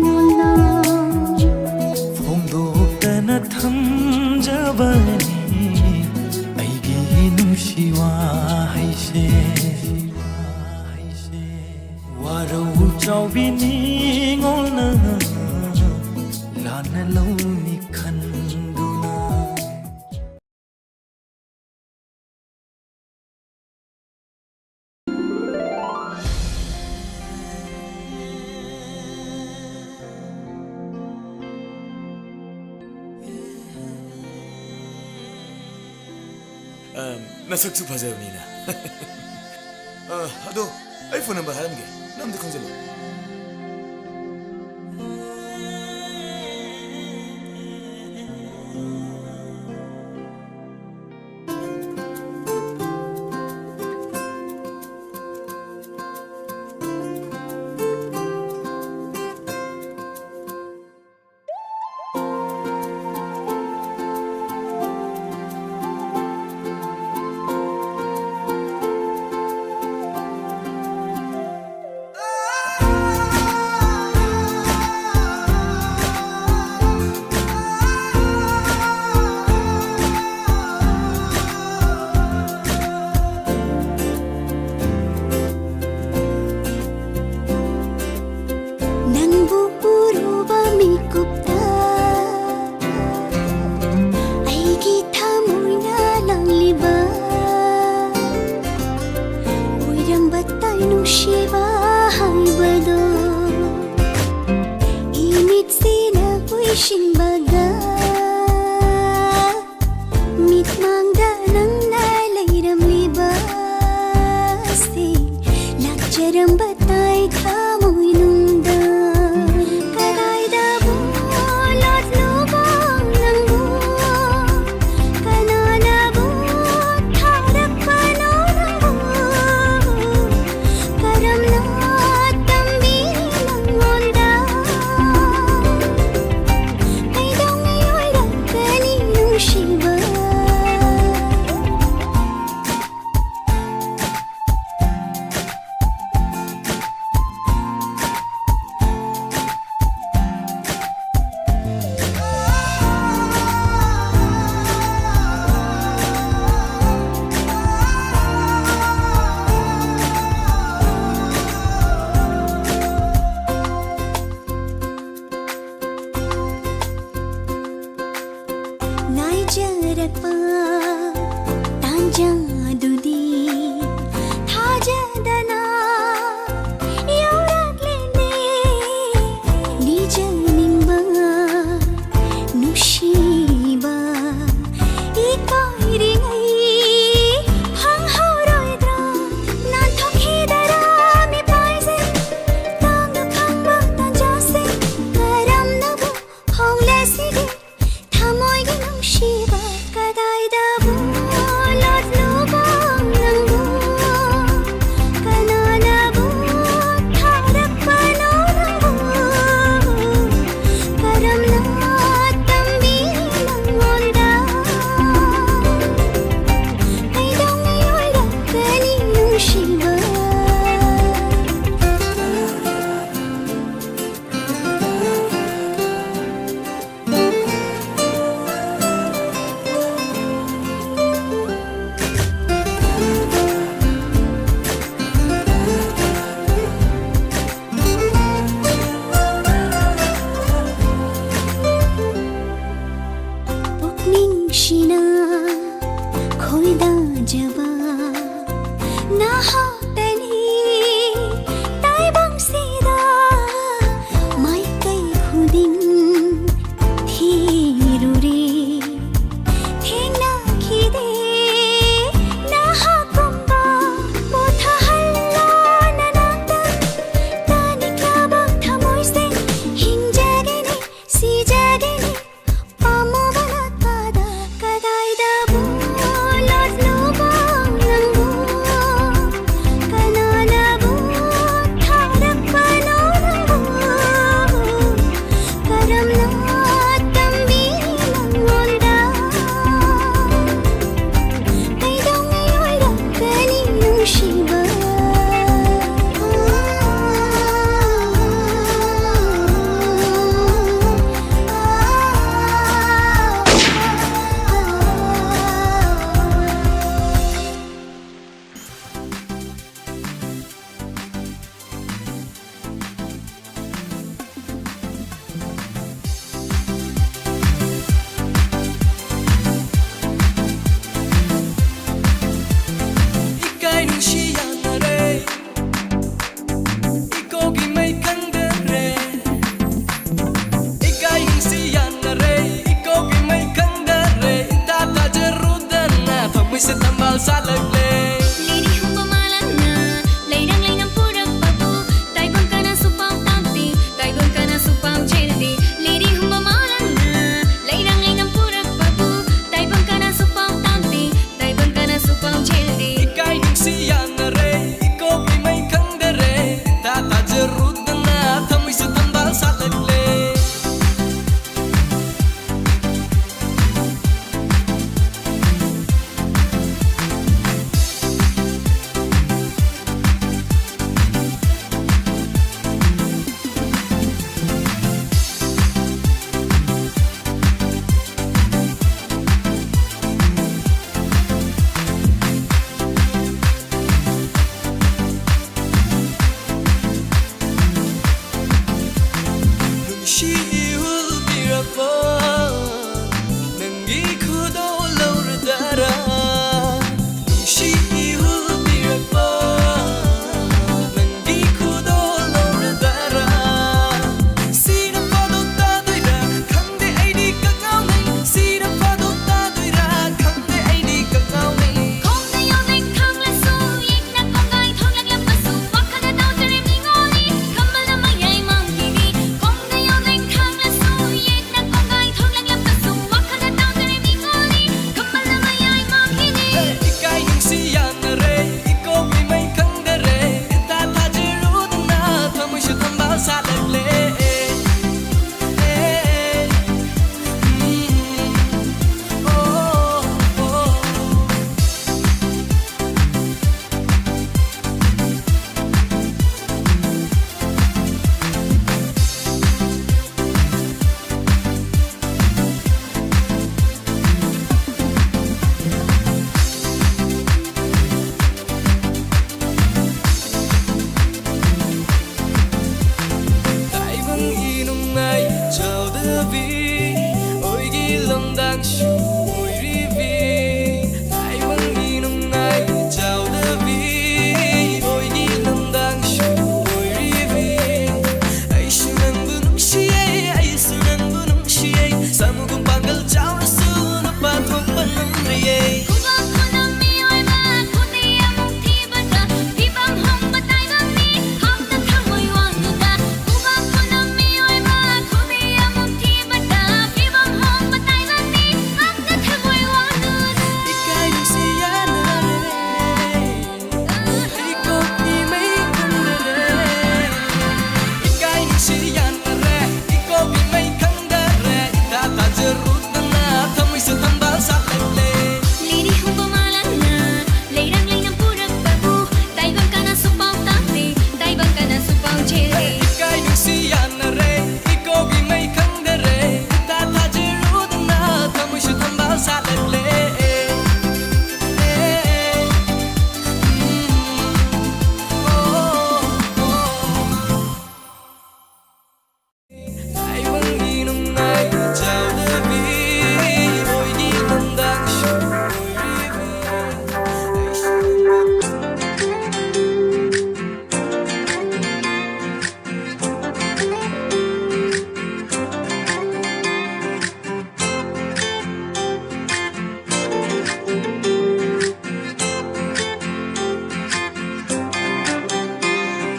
몰라 Warau chau bini ngona lana launi khanduna 나석수 바자요니나 너 아이폰 넘버 하는 게 남들 컨셉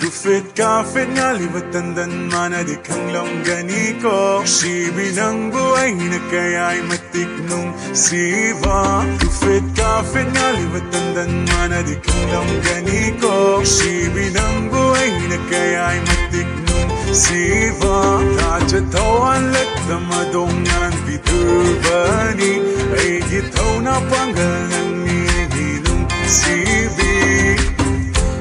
Tufit ka fit nga liwatandan mana di kang longgani ko Sibi ng buhay na kaya'y matiknong siva Tufit ka fit nga liwatandan mana di kang longgani ko Sibi ng buhay na kaya'y matiknong siva Kachatawan lat na madongan biturbani Ay gitaw na panggal ng nininong sibi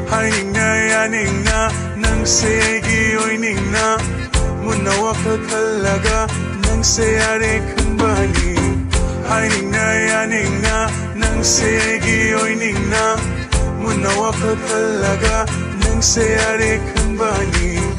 Haning na yaning na nang segi oy ning na munawa kakalaga nang sayari kembali Haning na yaning na nang segi oy ning na munawa kakalaga nang sayari kembali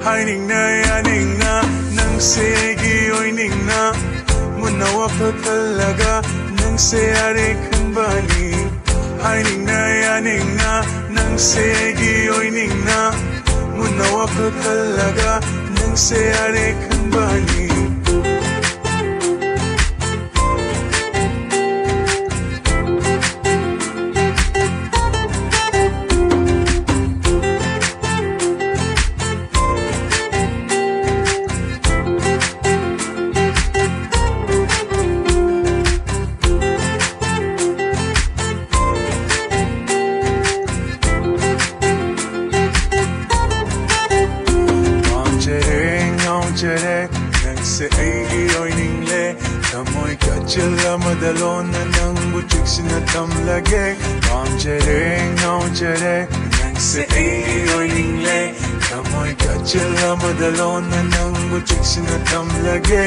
Haning na yaning na nang segi oy ning na munawa kakalaga nang sayari kembali Haning na yaning na nang segi oy ning na munawa kakalaga nang sayari kembali nang sa ay oy ningle Kamoy kachila madalon na nang butik sinatamlage Nang chere nang sa ay oy ningle Kamoy kachila madalon na nang butik sinatamlage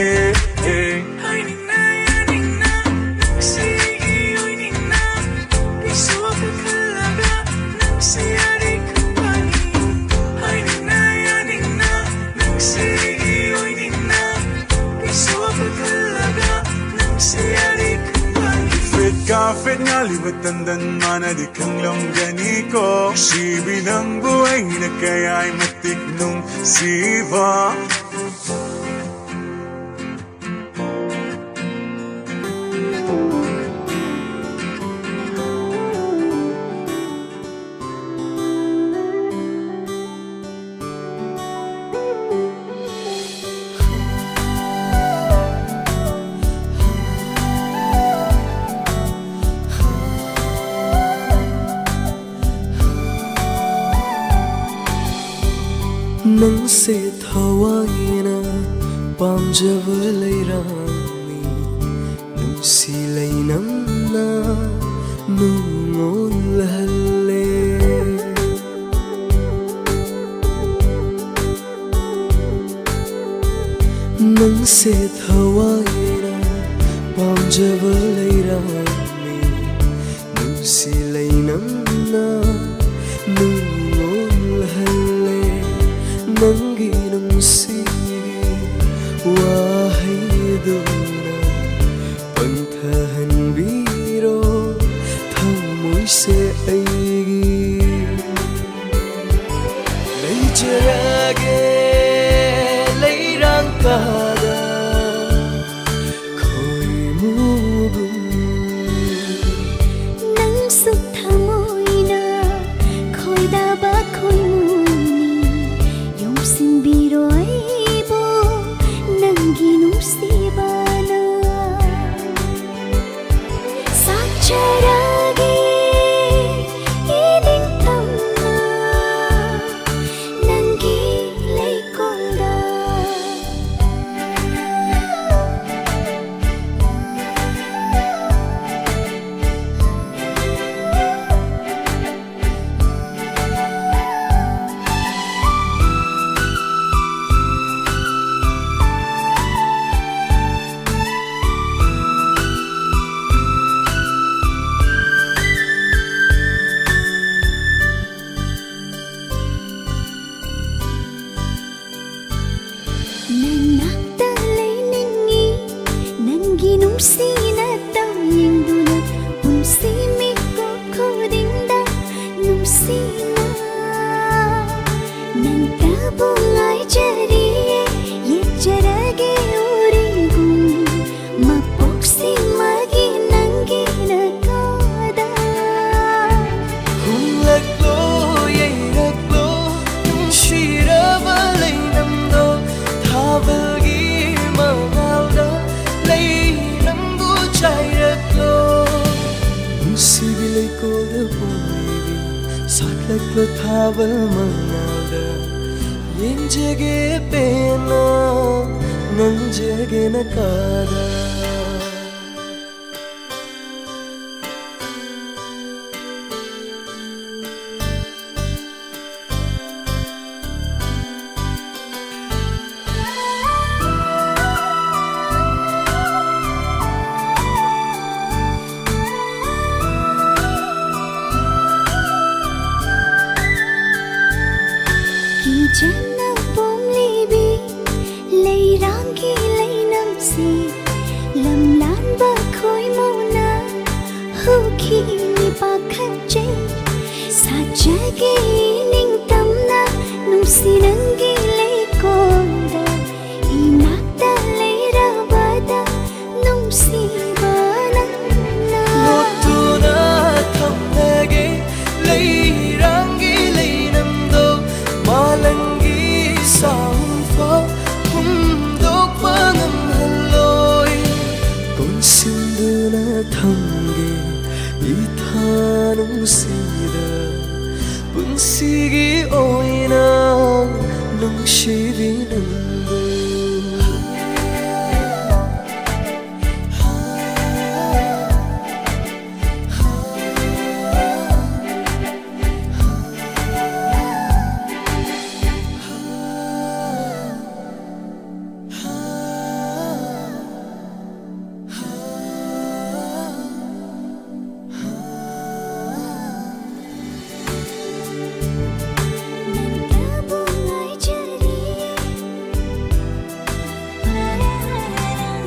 Haning na yaning na nang sa ay oy ning na Piso kakalaga nang sayari kembali Haning na yaning na nang sa Fit nga liwatandan mana di kang longgani ko Sibi ng buhay na kaya'y matiknong siva nang se thawangina pamjaba leirani nusi leinamna nungol halle nang se thawangina pamjaba leirani nusi leinamna nungol halle Nanggi nungsigi wahiduna Pangtahan biro Thamoy se aigi Leijarage Leirang kada Khoi mu ꯅꯨꯡꯁꯤꯅ ꯇꯧꯌꯦꯡꯗꯨꯅ ꯄꯨꯟꯁꯤ ꯃꯤꯀꯨꯞ ꯈꯨꯗꯤꯡꯗ ꯅꯨꯡꯁꯤꯅ ꯅꯪꯇꯕꯨ ꯉꯥꯏꯖꯔꯤꯌꯦ ꯌꯦꯛꯆꯔꯒꯦ 우리군 ꯃꯄꯣꯛꯁꯤꯃꯒꯤ ꯅꯪꯒꯤ ꯅꯥꯀꯗ humlaklo yairaklo nushiraba leinamdo thabalgi mangalda leinambu chairaklo nungsibilai ko da boigi satlaklo thabal mangalda yenjage pena nanjage nakada Kijana pomlibi leirangki leinamsi lamlan ba khoi mona huki ni pakhache sajage ning tamna nungsi nangi leikoda inakta leirabada nungsi bana lotuna thamnage leirangi leinamdo malangi saumfo humdokpa ngamhaloi ponsinduna thamge ithanung sida punsigi oina nungshiri nandu Nangtabu ngajariye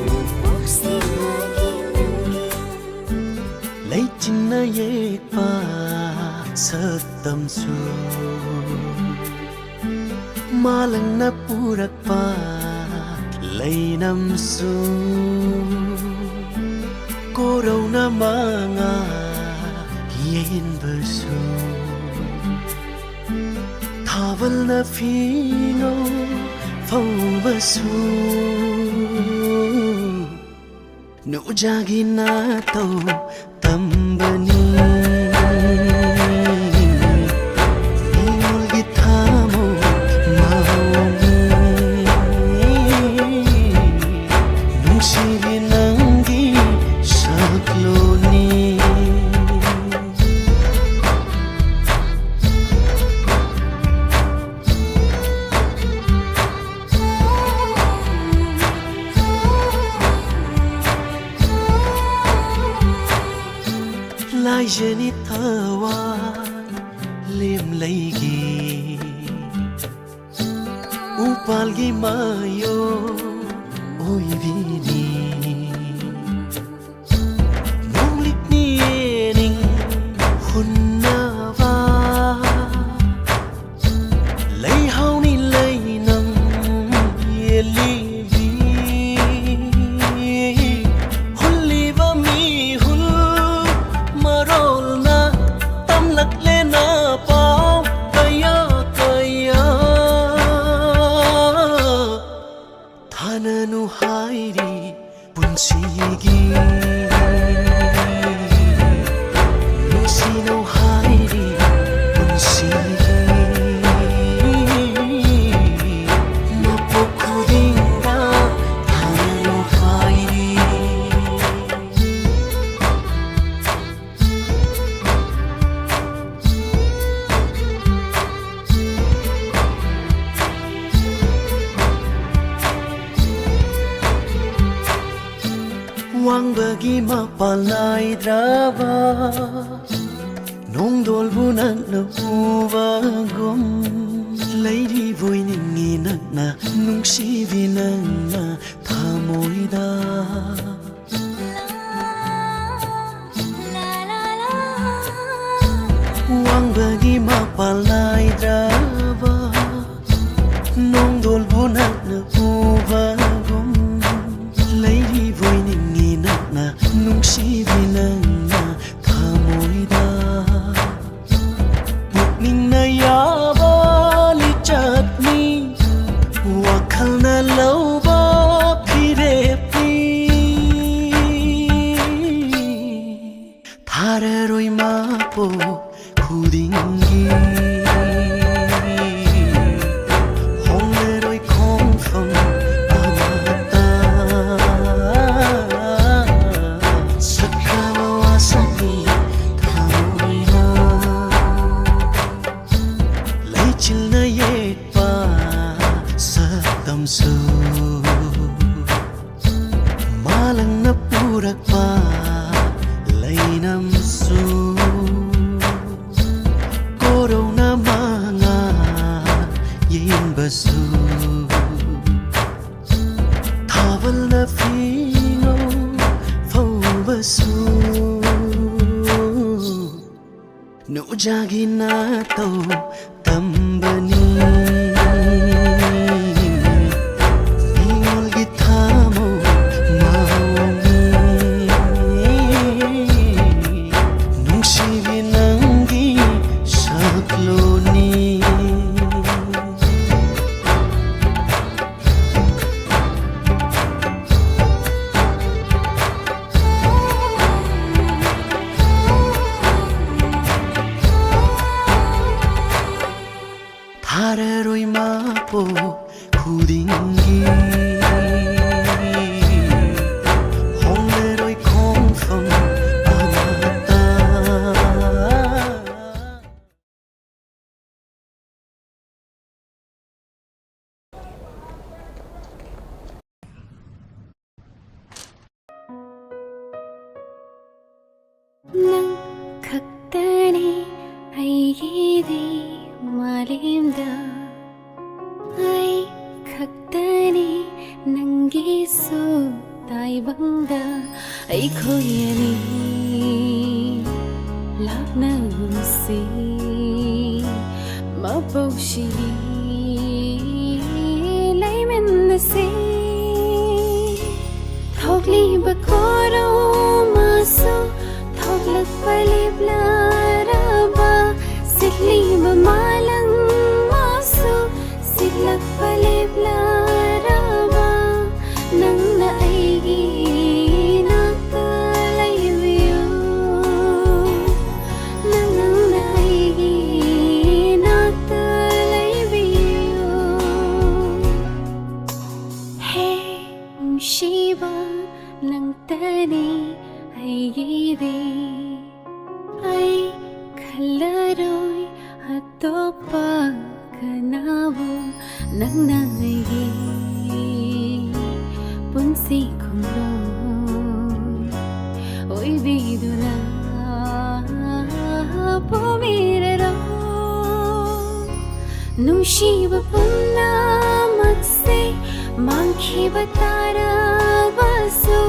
mapoksimagi nangi leitinna yekpa satamsu malangna purakpa leinamsu korona manga yenbasu thavalna fingo faubasu nujagi na tau tambani ingolgi thamo mauni nungsiri nangi sakloni lai jeni thawa lem leigi upalgi mayo oi vini nonglik ni ning hunnawa lei hau ni lei nang yeli Hananu hairi punsigi Nusino hairi punsigi Mapokudinga hananu hairi Wang bagi mapalai drava Nong dol bunak na ubagom Lady boy ningi nak na Nung sivi nang na Thamoy da ꯅꯪꯅ ꯄꯨꯔꯛꯄ ꯂꯩꯅꯝꯁꯨ ꯀꯣꯔꯧꯅ ꯃꯉꯥ ꯌꯦꯡꯕꯁꯨ ꯊꯥꯕꯜꯅ ꯐꯤꯉꯧ ꯐꯧꯕꯁꯨ ꯅꯨꯖꯥꯒꯤ ꯅꯥꯇꯧ ꯇꯝꯕꯅꯤ ꯅꯤꯉꯣꯜꯒꯤ ꯊꯥꯃꯧ ꯃꯥꯎꯅꯤ ꯅꯨꯡꯁꯤꯕꯤ ꯅꯪꯒꯤ ꯁꯛꯂꯣꯟꯅꯤ 하래로이 마포 후딩기 홍래로이 공성 아마따 ꯅꯪ ꯈꯛꯇꯅꯤ ꯑꯩꯒꯤꯗꯤ 마림다 ꯑꯩ ꯈꯛꯇꯅꯤ ꯅꯪꯒꯤꯁꯨ ꯇꯥꯏꯕꯪꯗ ꯑꯩꯈꯣꯏ ꯑꯅꯤ ꯂꯥꯞꯅꯒꯨꯝꯁꯤ ꯃꯄꯧꯁꯤ ꯂꯩꯃꯤꯟꯅꯁꯤ ꯊꯣꯛꯂꯤꯕ ꯈꯣꯔꯧꯃꯁꯨ ꯊꯣꯛꯂꯛꯄ ꯂꯦꯞꯂꯔꯕ ꯁꯤꯠꯂꯤꯕ ꯃꯥꯂꯪ ꯃꯥꯁꯨ ꯁꯤꯠꯂꯛꯄ ꯂꯦꯞꯂꯔꯕ ꯅꯪꯅ ꯑꯩꯒꯤ ꯅꯥꯛꯇ ꯂꯩꯕꯤꯌꯨ ꯅꯪꯅ ꯑꯩꯒꯤ ꯅꯥꯛꯇ ꯂꯩꯕꯤꯌꯨ ꯍꯦ ꯅꯨꯡꯁꯤꯕ ꯅꯪꯇꯅꯤ ꯑꯩꯒꯤꯗꯤ ꯑꯩ ꯈꯜꯂꯔꯣꯏ ꯑꯇꯣꯞꯄ ꯀꯅꯥꯕꯨ ꯅꯪꯅ ꯑꯩꯒꯤ ꯄꯨꯟꯁꯤ ꯈꯣꯡꯂꯣꯏ ꯑꯣꯏꯕꯤꯗꯨꯅ ꯄꯨꯕꯤꯔꯔꯣꯏ ꯅꯨꯡꯁꯤꯕ ꯄꯨꯝꯅꯃꯛꯁꯦ ꯃꯥꯡꯈꯤꯕ ꯇꯥꯔꯕꯁꯨ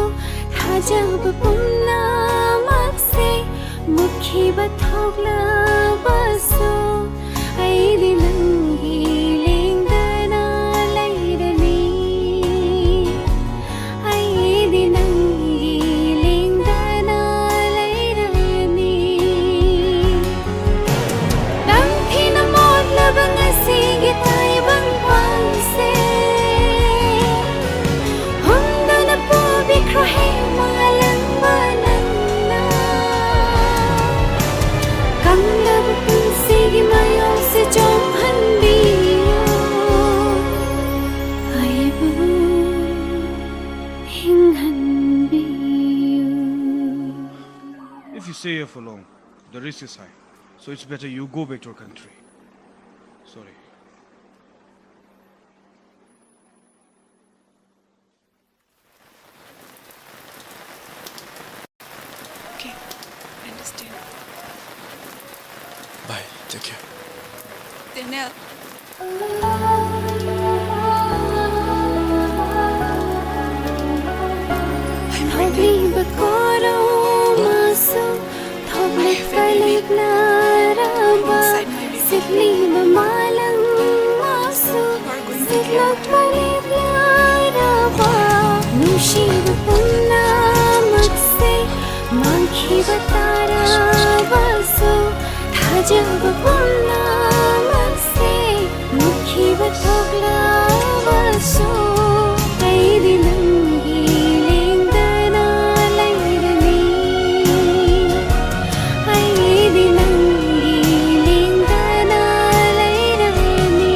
ꯊꯥꯖꯕ ꯄꯨꯝꯅꯃꯛꯁꯦ ꯃꯨꯠꯈꯤꯕ ꯊꯣꯛꯂꯕꯁꯨ ꯑꯩꯗꯤ ꯅꯪꯒꯤ ꯂꯦꯡꯗꯅ ꯂꯩꯔꯅꯤ ꯑꯩꯗꯤ ꯅꯪꯒꯤ ꯂꯦꯡꯗꯅ ꯂꯩꯔꯅꯤ ꯅꯪꯊꯤꯅ ꯃꯣꯠꯂꯕ ꯉꯁꯤꯒꯤ ꯇꯥꯏꯕꯪ ꯄꯥꯟꯁꯦ ꯍꯨꯝꯗꯨꯅ ꯄꯨꯕꯤꯈ꯭ꯔꯣꯍꯦ ꯃꯥꯂꯪꯕ ꯅꯪꯅ ꯀꯪꯂꯕ ꯄꯨꯟꯁꯤꯒꯤ ꯃꯥꯌꯣꯛꯁꯦ ꯆꯣꯝꯍꯟꯕꯤꯌꯨ ꯑꯩꯕꯨ ꯍꯤꯡꯍꯟꯕꯤꯌꯨ. If you stay here for long, the risk is high. So it's better you go back to your country. Sorry. Okay, I understand. Bye, take care. Daniel. ꯊꯣꯛꯂꯤꯕ ꯈꯣꯔꯧꯃꯁꯨ ꯊꯣꯛꯂꯛꯄ ꯂꯦꯞꯂꯔꯕ ꯁꯤꯠꯂꯤꯕ ꯃꯥꯂꯪ ꯃꯥꯁꯨ ꯁꯤꯠꯂꯛꯄ ꯂꯦꯞꯂꯔꯕ ꯅꯨꯡꯁꯤꯕ ꯄꯨꯝꯅꯃꯛꯁꯦ ꯃꯥꯡꯈꯤꯕ ꯇꯥꯔꯕꯁꯨ ꯊꯥꯖꯕ ꯄꯨꯝꯅꯃꯛꯁꯦ ꯃꯨꯠꯈꯤꯕ ꯊꯣꯛꯂꯕꯁꯨ ꯑꯩꯗꯤ ꯅꯪꯒꯤ ꯂꯦꯡꯗꯅ ꯂꯩꯔꯅꯤ ꯑꯩꯗꯤ ꯅꯪꯒꯤ ꯂꯦꯡꯗꯅ ꯂꯩꯔꯅꯤ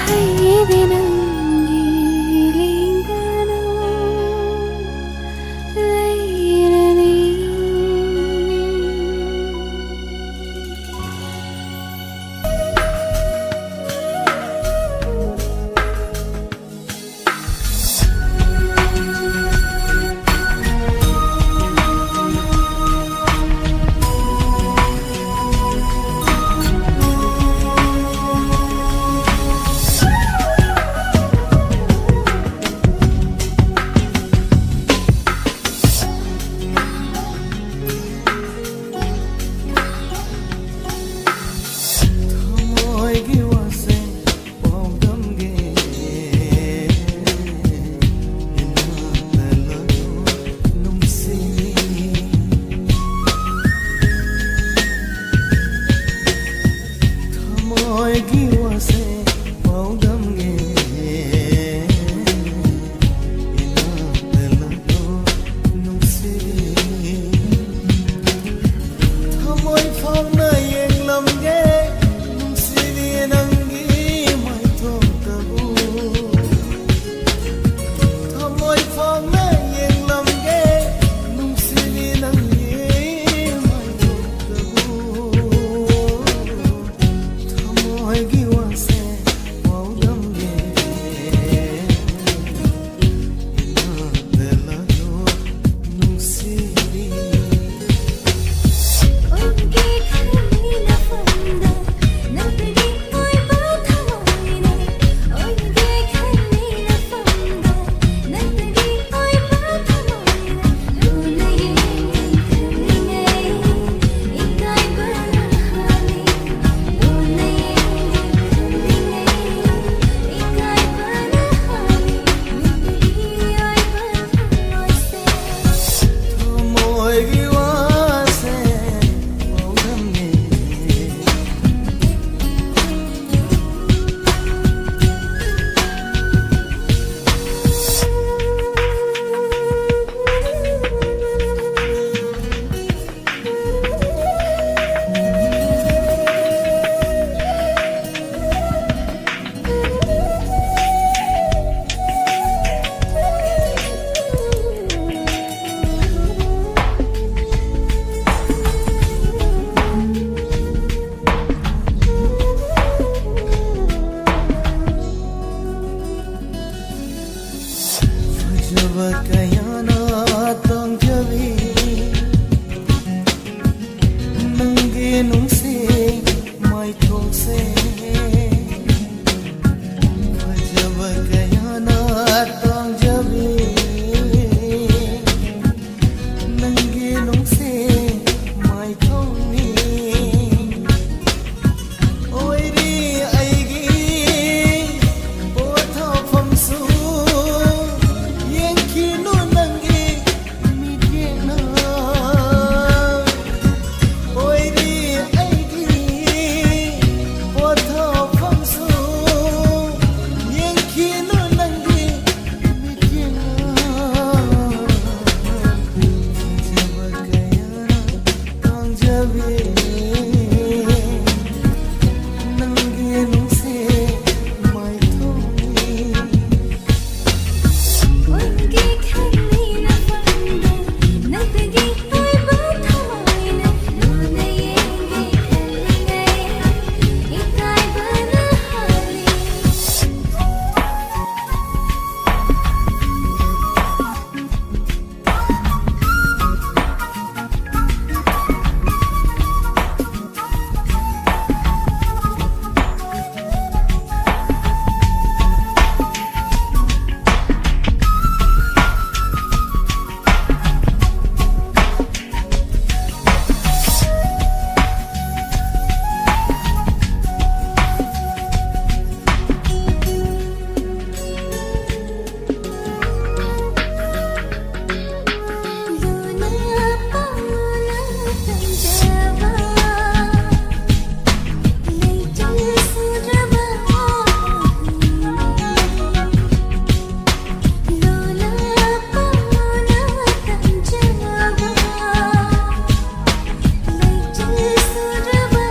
ꯑꯩꯗꯤ ꯅꯪꯒꯤ ꯂꯦꯡꯗꯅ ꯐꯖꯕ ꯀꯌꯥꯅ ꯇꯣꯡꯖꯕꯤ ꯅꯪꯒꯤ ꯅꯨꯡꯁꯤ ꯃꯥꯏꯊꯣꯡꯁꯦ ꯐꯖꯕ ꯀꯌꯥꯅ ꯇꯣꯡꯖꯕꯤ ꯅꯪꯒꯤ ꯅꯨꯡꯁꯤ ꯃꯥꯏꯊꯣꯡꯅꯤ ꯑꯣꯏꯔꯤ ꯑꯩꯒꯤ ꯄꯣꯊꯥꯐꯝꯁꯨ ꯌꯦꯡꯈꯤꯅꯨ ꯅꯪꯒꯤ ꯃꯤꯠꯌꯦꯡꯅ ꯑꯣꯏꯔꯤ ꯑꯩꯒꯤ ꯄꯣꯊꯥꯐꯝꯁꯨ ꯌꯦꯡꯈꯤꯅꯨ ꯅꯪꯒꯤ ꯃꯤꯠꯌꯦꯡꯅ ꯐꯖꯕ ꯀꯌꯥꯅ ꯇꯣꯡꯖꯕꯤ ꯅꯪꯒꯤ ꯅꯨꯡꯁꯤ ꯃꯥꯏꯊꯣꯡꯅꯤ ꯋꯥꯡꯒꯤ ꯈꯜꯂꯤꯅ ꯐꯪꯗ ꯅꯪꯗꯒꯤ ꯑꯣꯏꯕ ꯊꯃꯣꯏꯅ ꯂꯨꯅ ꯌꯦꯡꯒꯦ ꯈꯜꯂꯤꯉꯩ ꯏꯀꯥꯏꯕꯅ ꯍꯥꯜꯂꯤ Luna paula tanjava leitan sudraba Luna paula tanjava leitan sudraba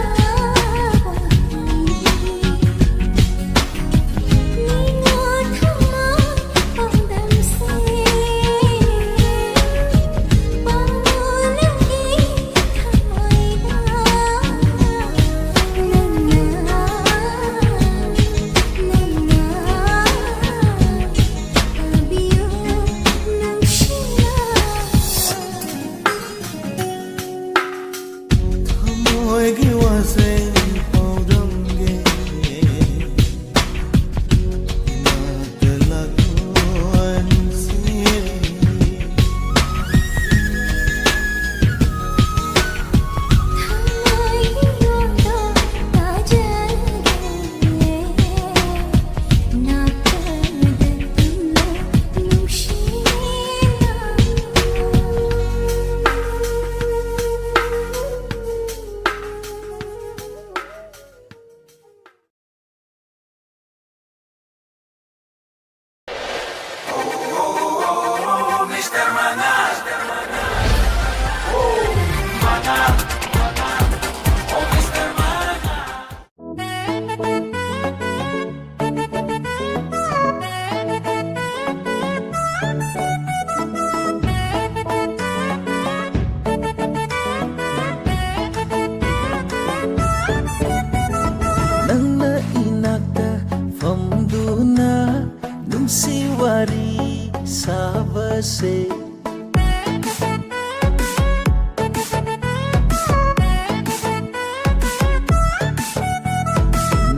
Nino thama pandam se Pangulagi thamoida abiyo nungshina ꯊꯃꯣꯏꯒꯤ ꯋꯥꯁꯦꯡ ꯄꯥꯎꯗꯝꯒꯦ ꯏꯅꯥꯛꯇ ꯂꯥꯛꯑꯣ ꯅꯨꯡꯁꯤ Thamoigi yonda tajage nakada tunna nungshina ꯅꯪꯅ ꯏꯅꯥꯛꯇ ꯐꯝꯗꯨꯅ ꯅꯨꯡꯁꯤ ꯋꯥꯔꯤ ꯁꯥꯕꯁꯦ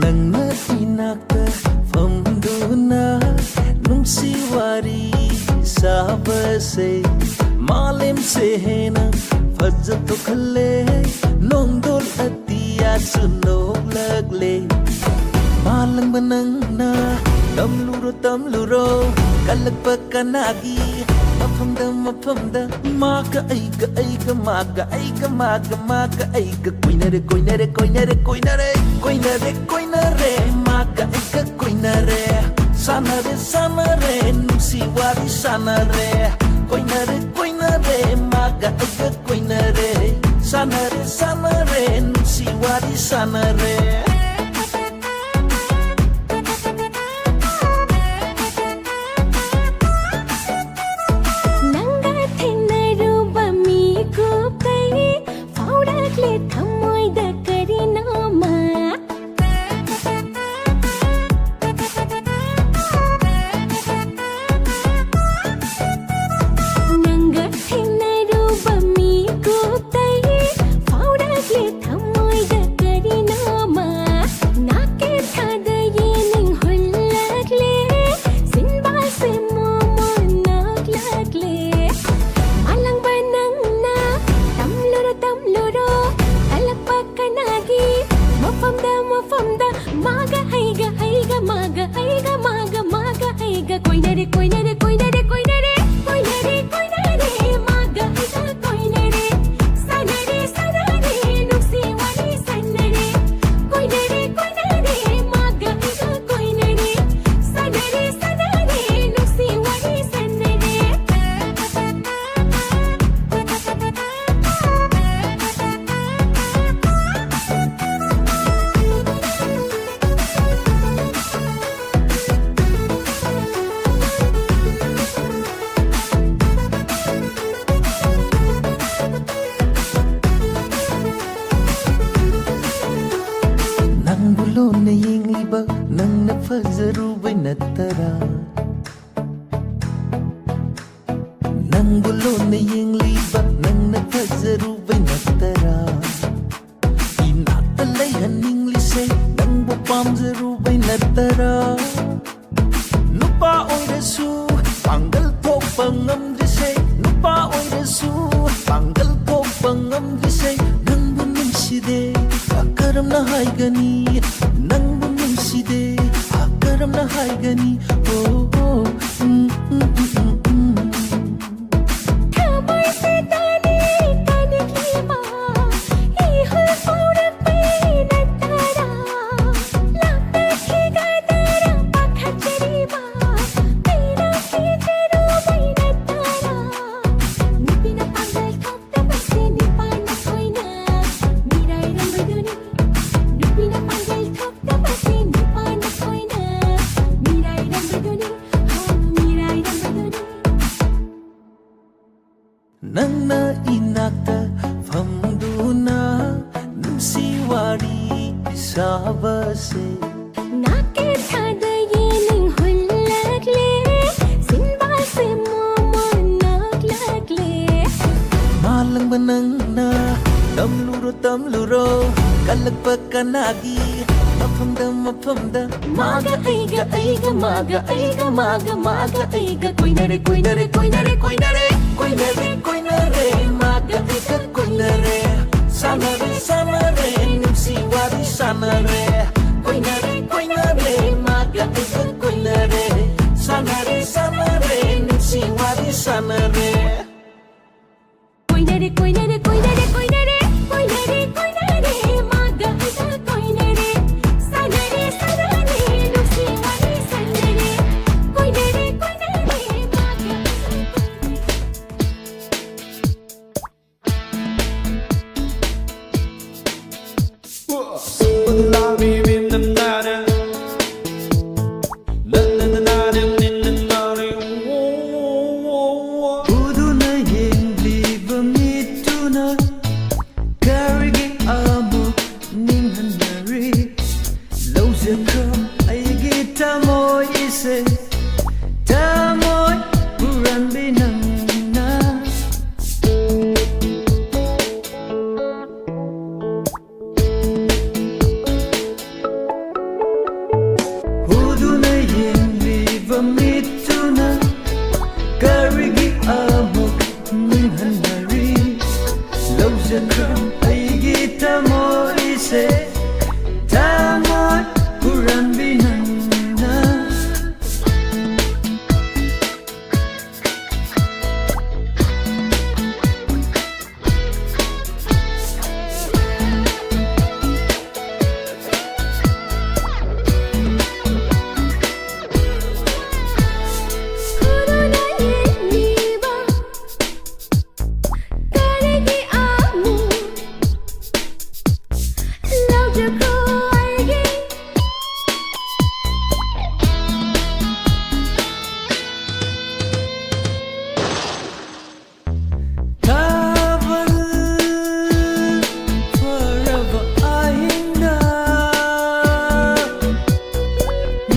ꯅꯪꯅ ꯏꯅꯥꯛꯇ ꯐꯝꯗꯨꯅ ꯅꯨꯡꯁꯤ ꯋꯥꯔꯤ ꯁꯥꯕꯁꯦ ꯃꯥꯂꯦꯝꯁꯦ ꯍꯦꯟꯅ ꯐꯖꯊꯣꯛꯍꯜꯂꯦ ꯅꯣꯡꯗꯣꯜ ꯑꯇꯤꯌꯥꯁꯨ ꯅꯣꯛꯂꯛꯂꯦ ꯃꯥꯂꯪꯕ ꯅꯪꯅ ꯇꯝꯂꯨꯔꯣ ꯇꯝꯂꯨꯔꯣ ꯀꯜꯂꯛꯄ ꯀꯅꯥꯒꯤ ꯃꯐꯝꯗ ꯃꯥꯒ ꯑꯩꯒ ꯃꯥꯒ ꯑꯩꯒ ꯃꯥꯒ ꯑꯩꯒ ꯀꯣꯏꯅꯔꯦ ꯀꯣꯏꯅꯔꯦ ꯀꯣꯏꯅꯔꯦ ꯀꯣꯏꯅꯔꯦ ꯀꯣꯏꯅꯔꯦ ꯀꯣꯏꯅꯔꯦ ꯃꯥꯒ ꯑꯩꯒ ꯀꯣꯏꯅꯔꯦ ꯁꯥꯟꯅꯔꯦ ꯁꯥꯟꯅꯔꯦ ꯅꯨꯡꯁꯤ ꯋꯥꯔꯤ ꯁꯥꯟꯅꯔꯦ ꯀꯣꯏꯅꯔꯦ ꯀꯣꯏꯅꯔꯦ ꯃꯥꯒ ꯑꯩꯒ ꯀꯣꯏꯅꯔꯦ ꯁꯥꯟꯅꯔꯦ ꯁꯥꯟꯅꯔꯦ ꯅꯨꯡꯁꯤ ꯋꯥꯔꯤ ꯁꯥꯟꯅꯔꯦ Nanga thennaruba mi gupai faudagle thamoida karinama ꯅꯪꯕꯨ ꯂꯣꯟꯅ ꯌꯦꯡꯂꯤꯕ ꯅꯪꯅ ꯐꯖꯔꯨꯕꯩ ꯅꯠꯇꯔꯥ 이나tta ꯂꯩꯍꯟꯅꯤꯡꯂꯤꯁꯦ ꯅꯪꯕꯨ ꯄꯥꯝꯖꯔꯨꯕꯩ ꯅꯠꯇꯔꯥ 누pa 어이래수 방글 폭방엄지세 누pa 어이래수 방글 폭방엄지세 낭분 능시대 아까람나 하이가니 낭분 능시대 아까람나 하이가니 Nangna inakta famduna nungsiwari isabase Nake thadaye ning hullagle sinbase mama naklagle Malang banangna tamluro kalagpa kanagi mapamda maga aiga maga aiga koinare koinare maga aiga koinare sanare nungsiwari sanare koinare maga aiga koinare sanare nungsiwari sanare koinare maga aiga koinare sanare lusi wari sanare koinare maga Uduna yengliba mituna karigi amu ninghanari Lawzakam aigi tamoy ise tamoy buran binangna Uduna yengliba mituna karigi amok ninghanari Lawzakam aigi tamoy ise tamoy buran binangna Kuruna yenliba karegi amu lawjako aigi Kaval forever ahinga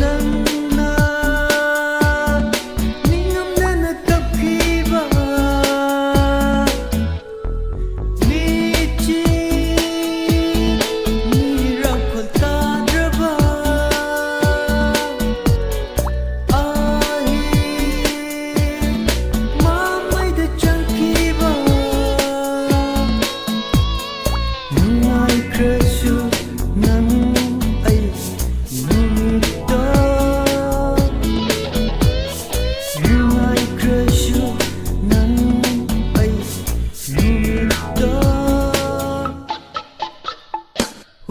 nangna ningamna nagkapiba nichi nirapal tadraba ahi mamay da changkiba nungay kresu nan ay numito nungay kresu nan ay numito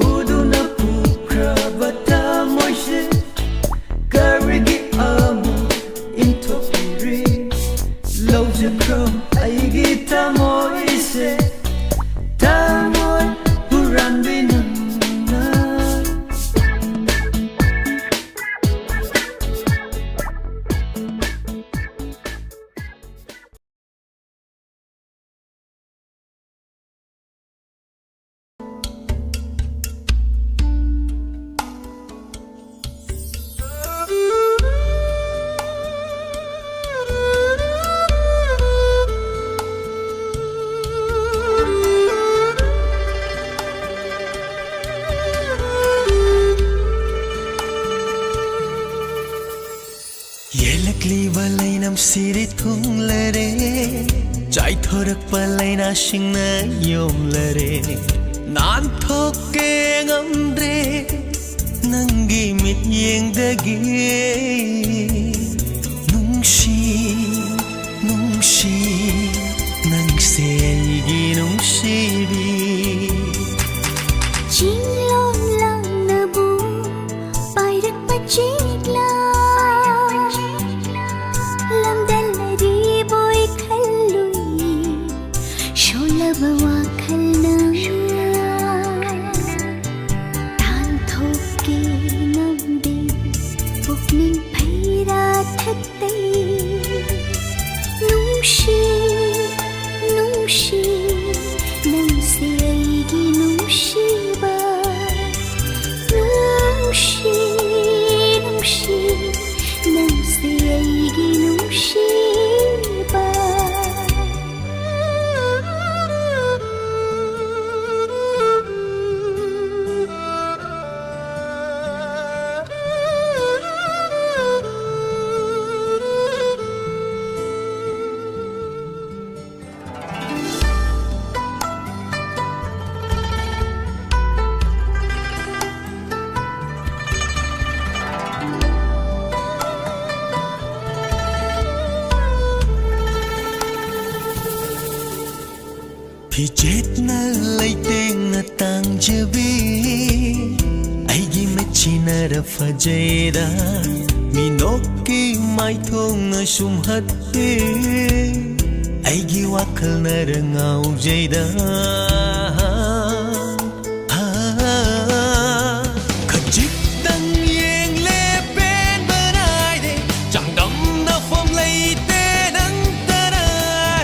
Uduna pukra bata moise karigi amu into piri Lawzakam aigi tamoy ise tamoy buran binangna ꯊꯣꯔꯛꯄ ꯂꯩꯅꯥꯁꯤꯡꯅ ꯌꯣꯝꯂꯔꯦ ꯅꯥꯟꯊꯣꯛꯀꯦ ꯉꯝꯗ꯭ꯔꯦ ꯅꯪꯒꯤ ꯃꯤꯠꯌꯦꯡꯗꯒꯤ ꯅꯨꯡꯁꯤ ꯅꯨꯡꯁꯤ ꯅꯪꯁꯦ ꯑꯩꯒꯤ ꯅꯨꯡꯁꯤꯕꯤ ꯆꯤꯡꯂꯣꯝ ꯂꯥꯡꯅꯕꯨ ꯄꯥꯏꯔꯛꯄ ꯆꯦꯛꯂꯥ ꯂꯝꯗꯜꯂꯔꯤꯕꯣꯏ ꯈꯜꯂꯨꯏ ꯁꯣꯜꯂꯕ ꯋꯥꯈꯜꯅ ꯇꯥꯟꯊꯣꯛꯀꯦ ꯉꯝꯗꯦ ꯄꯨꯛꯅꯤꯡ ꯐꯩꯔꯥ ꯊꯛꯇꯩ ꯅꯨꯡꯁꯤ ꯅꯨꯡꯁꯤ ꯅꯪꯁꯦ ꯑꯩꯒꯤ ꯅꯨꯡꯁꯤꯕ ꯅꯨꯡꯁꯤ ꯅꯨꯡꯁꯤ ꯅꯪꯁꯦ ꯑꯩꯒꯤ ꯅꯨꯡꯁꯤꯕ ꯐꯤꯖꯦꯠꯅ ꯂꯩꯇꯦꯡꯅ ꯇꯥꯡꯖꯕꯤ ꯑꯩꯒꯤ ꯃꯆꯤꯅꯔ ꯐꯖꯩꯗ ꯃꯤꯅꯣꯛꯀꯤ ꯃꯥꯏꯊꯣꯡꯅ ꯁꯨꯝꯍꯠꯄꯤ ꯑꯩꯒꯤ ꯋꯥꯈꯜꯅꯔ ꯉꯥꯎꯖꯩꯗ ꯈꯖꯤꯛꯇꯪ ꯌꯦꯡꯂꯦ ꯄꯦꯟꯕ ꯅꯥꯏꯗꯦ ꯆꯥꯡꯗꯝꯅꯐꯝ ꯂꯩꯇꯦ ꯅꯪꯇꯅ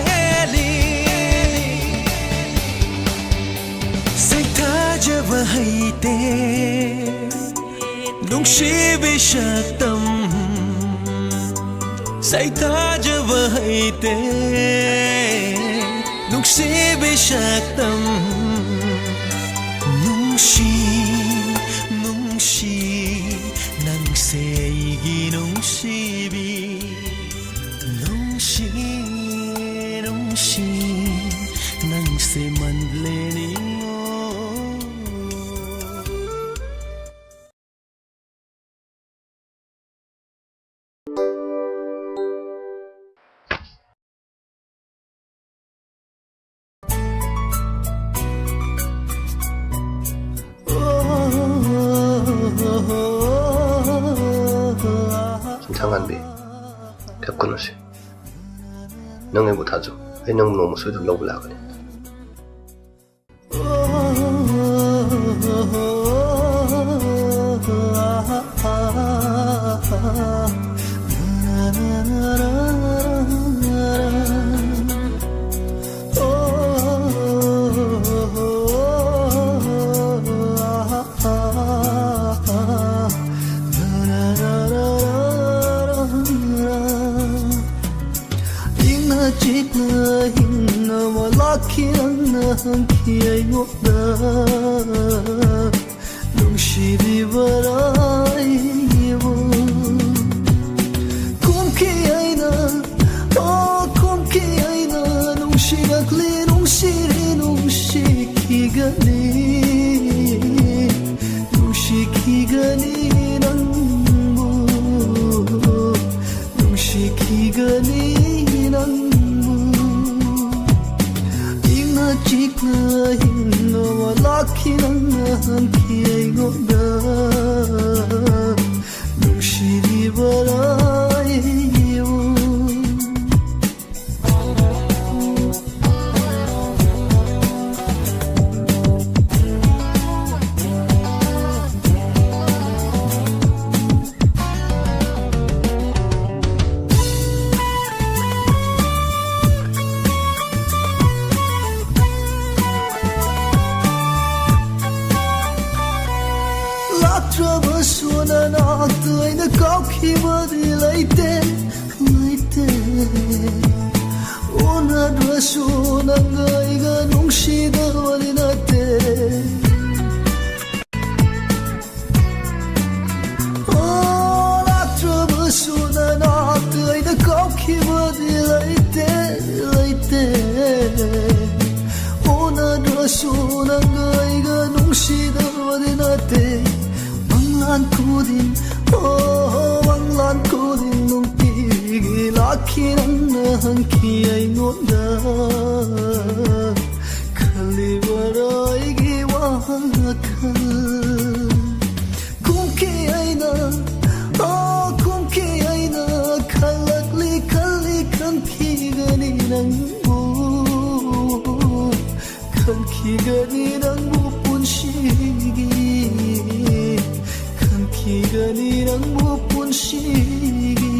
ꯍꯦꯜꯂꯤ ꯁꯩꯊꯥꯖꯕ ꯍꯩꯇꯦ ꯅꯨꯡꯁꯤꯕꯤ ꯁꯛꯇꯝ ꯁꯩꯊꯥꯖꯕ ꯍꯩꯇꯦ ꯅꯨꯡꯁꯤꯕꯤ ꯁꯛꯇꯝ ꯅꯨꯡꯁꯤ ꯅꯨꯡꯁꯤ ꯅꯪꯁꯦ ꯑꯩꯒꯤ ꯅꯨꯡꯁꯤꯕꯤ ꯅꯨꯡꯁꯤ ꯅꯨꯡꯁꯤ ꯅꯪꯁꯦ ꯃꯟꯂꯦꯅꯤꯉꯣ ꯁꯨꯝꯊꯪꯍꯟꯕꯤ ꯊꯦꯞꯀꯅꯨꯁꯤ ꯅꯪ ꯑꯩꯕꯨ ꯊꯥꯖꯧ ꯑꯩ ꯅꯪꯕꯨ ꯅꯣꯡꯃ ꯁꯣꯏꯗꯅ ꯂꯧꯕ ꯂꯥꯛꯀꯅꯤ ꯍꯪꯈꯤ ꯑꯩꯉꯣꯟꯗ ꯅꯨꯡꯁꯤꯕꯤꯕꯔꯥ ꯑꯩꯕꯨ ꯈꯣꯝꯈꯤ ꯑꯩꯅ ꯈꯣꯝꯈꯤ ꯑꯩꯅ ꯅꯨꯡꯁꯤꯔꯛꯂꯤ ꯅꯨꯡꯁꯤꯔꯤ ꯅꯨꯡꯁꯤꯈꯤꯒꯅꯤ ꯅꯨꯡꯁꯤꯈꯤꯒꯅꯤ ꯅꯪꯕу ꯅꯨꯡꯁꯤꯈꯤꯒꯅꯤ ꯅꯪꯕу ꯆꯤꯛꯅ ꯍꯤꯡꯅꯕ ꯂꯥꯛꯈꯤ ꯅꯪꯅ ꯍꯪꯈꯤ ꯑꯩꯉꯣꯟꯗ ꯅꯨꯡꯁꯤꯔꯤꯕꯔꯥ ꯑꯩꯕꯨ ꯑꯩꯅ ꯀꯥꯎꯈꯤꯕꯗꯤ ꯂꯩꯇꯦ ꯂꯩꯇꯦ ꯎꯅꯗ꯭ꯔꯁꯨ ꯅꯪꯒ ꯑꯩꯒ ꯅꯨꯡꯁꯤꯗꯕꯗꯤ ꯅꯠꯇꯦ ꯂꯥꯛꯇ꯭ꯔꯕꯁꯨ ꯅꯅꯥꯛꯇ ꯑꯩꯅ ꯀꯥꯎꯈꯤꯕꯗꯤ ꯂꯩꯇꯦ ꯂꯩꯇꯦ nangay ganong sidawadin ate Manglan ko din, manglan ko din nung tigil akin ang nahangkiyay ngonda Kaliwaray giwahakan Kung kiyay na, kung kiyay na Kalakli-kalikan kiganin ang buwan Kan kiganin ang mupunshigi Kan kiganin ang mupunshigi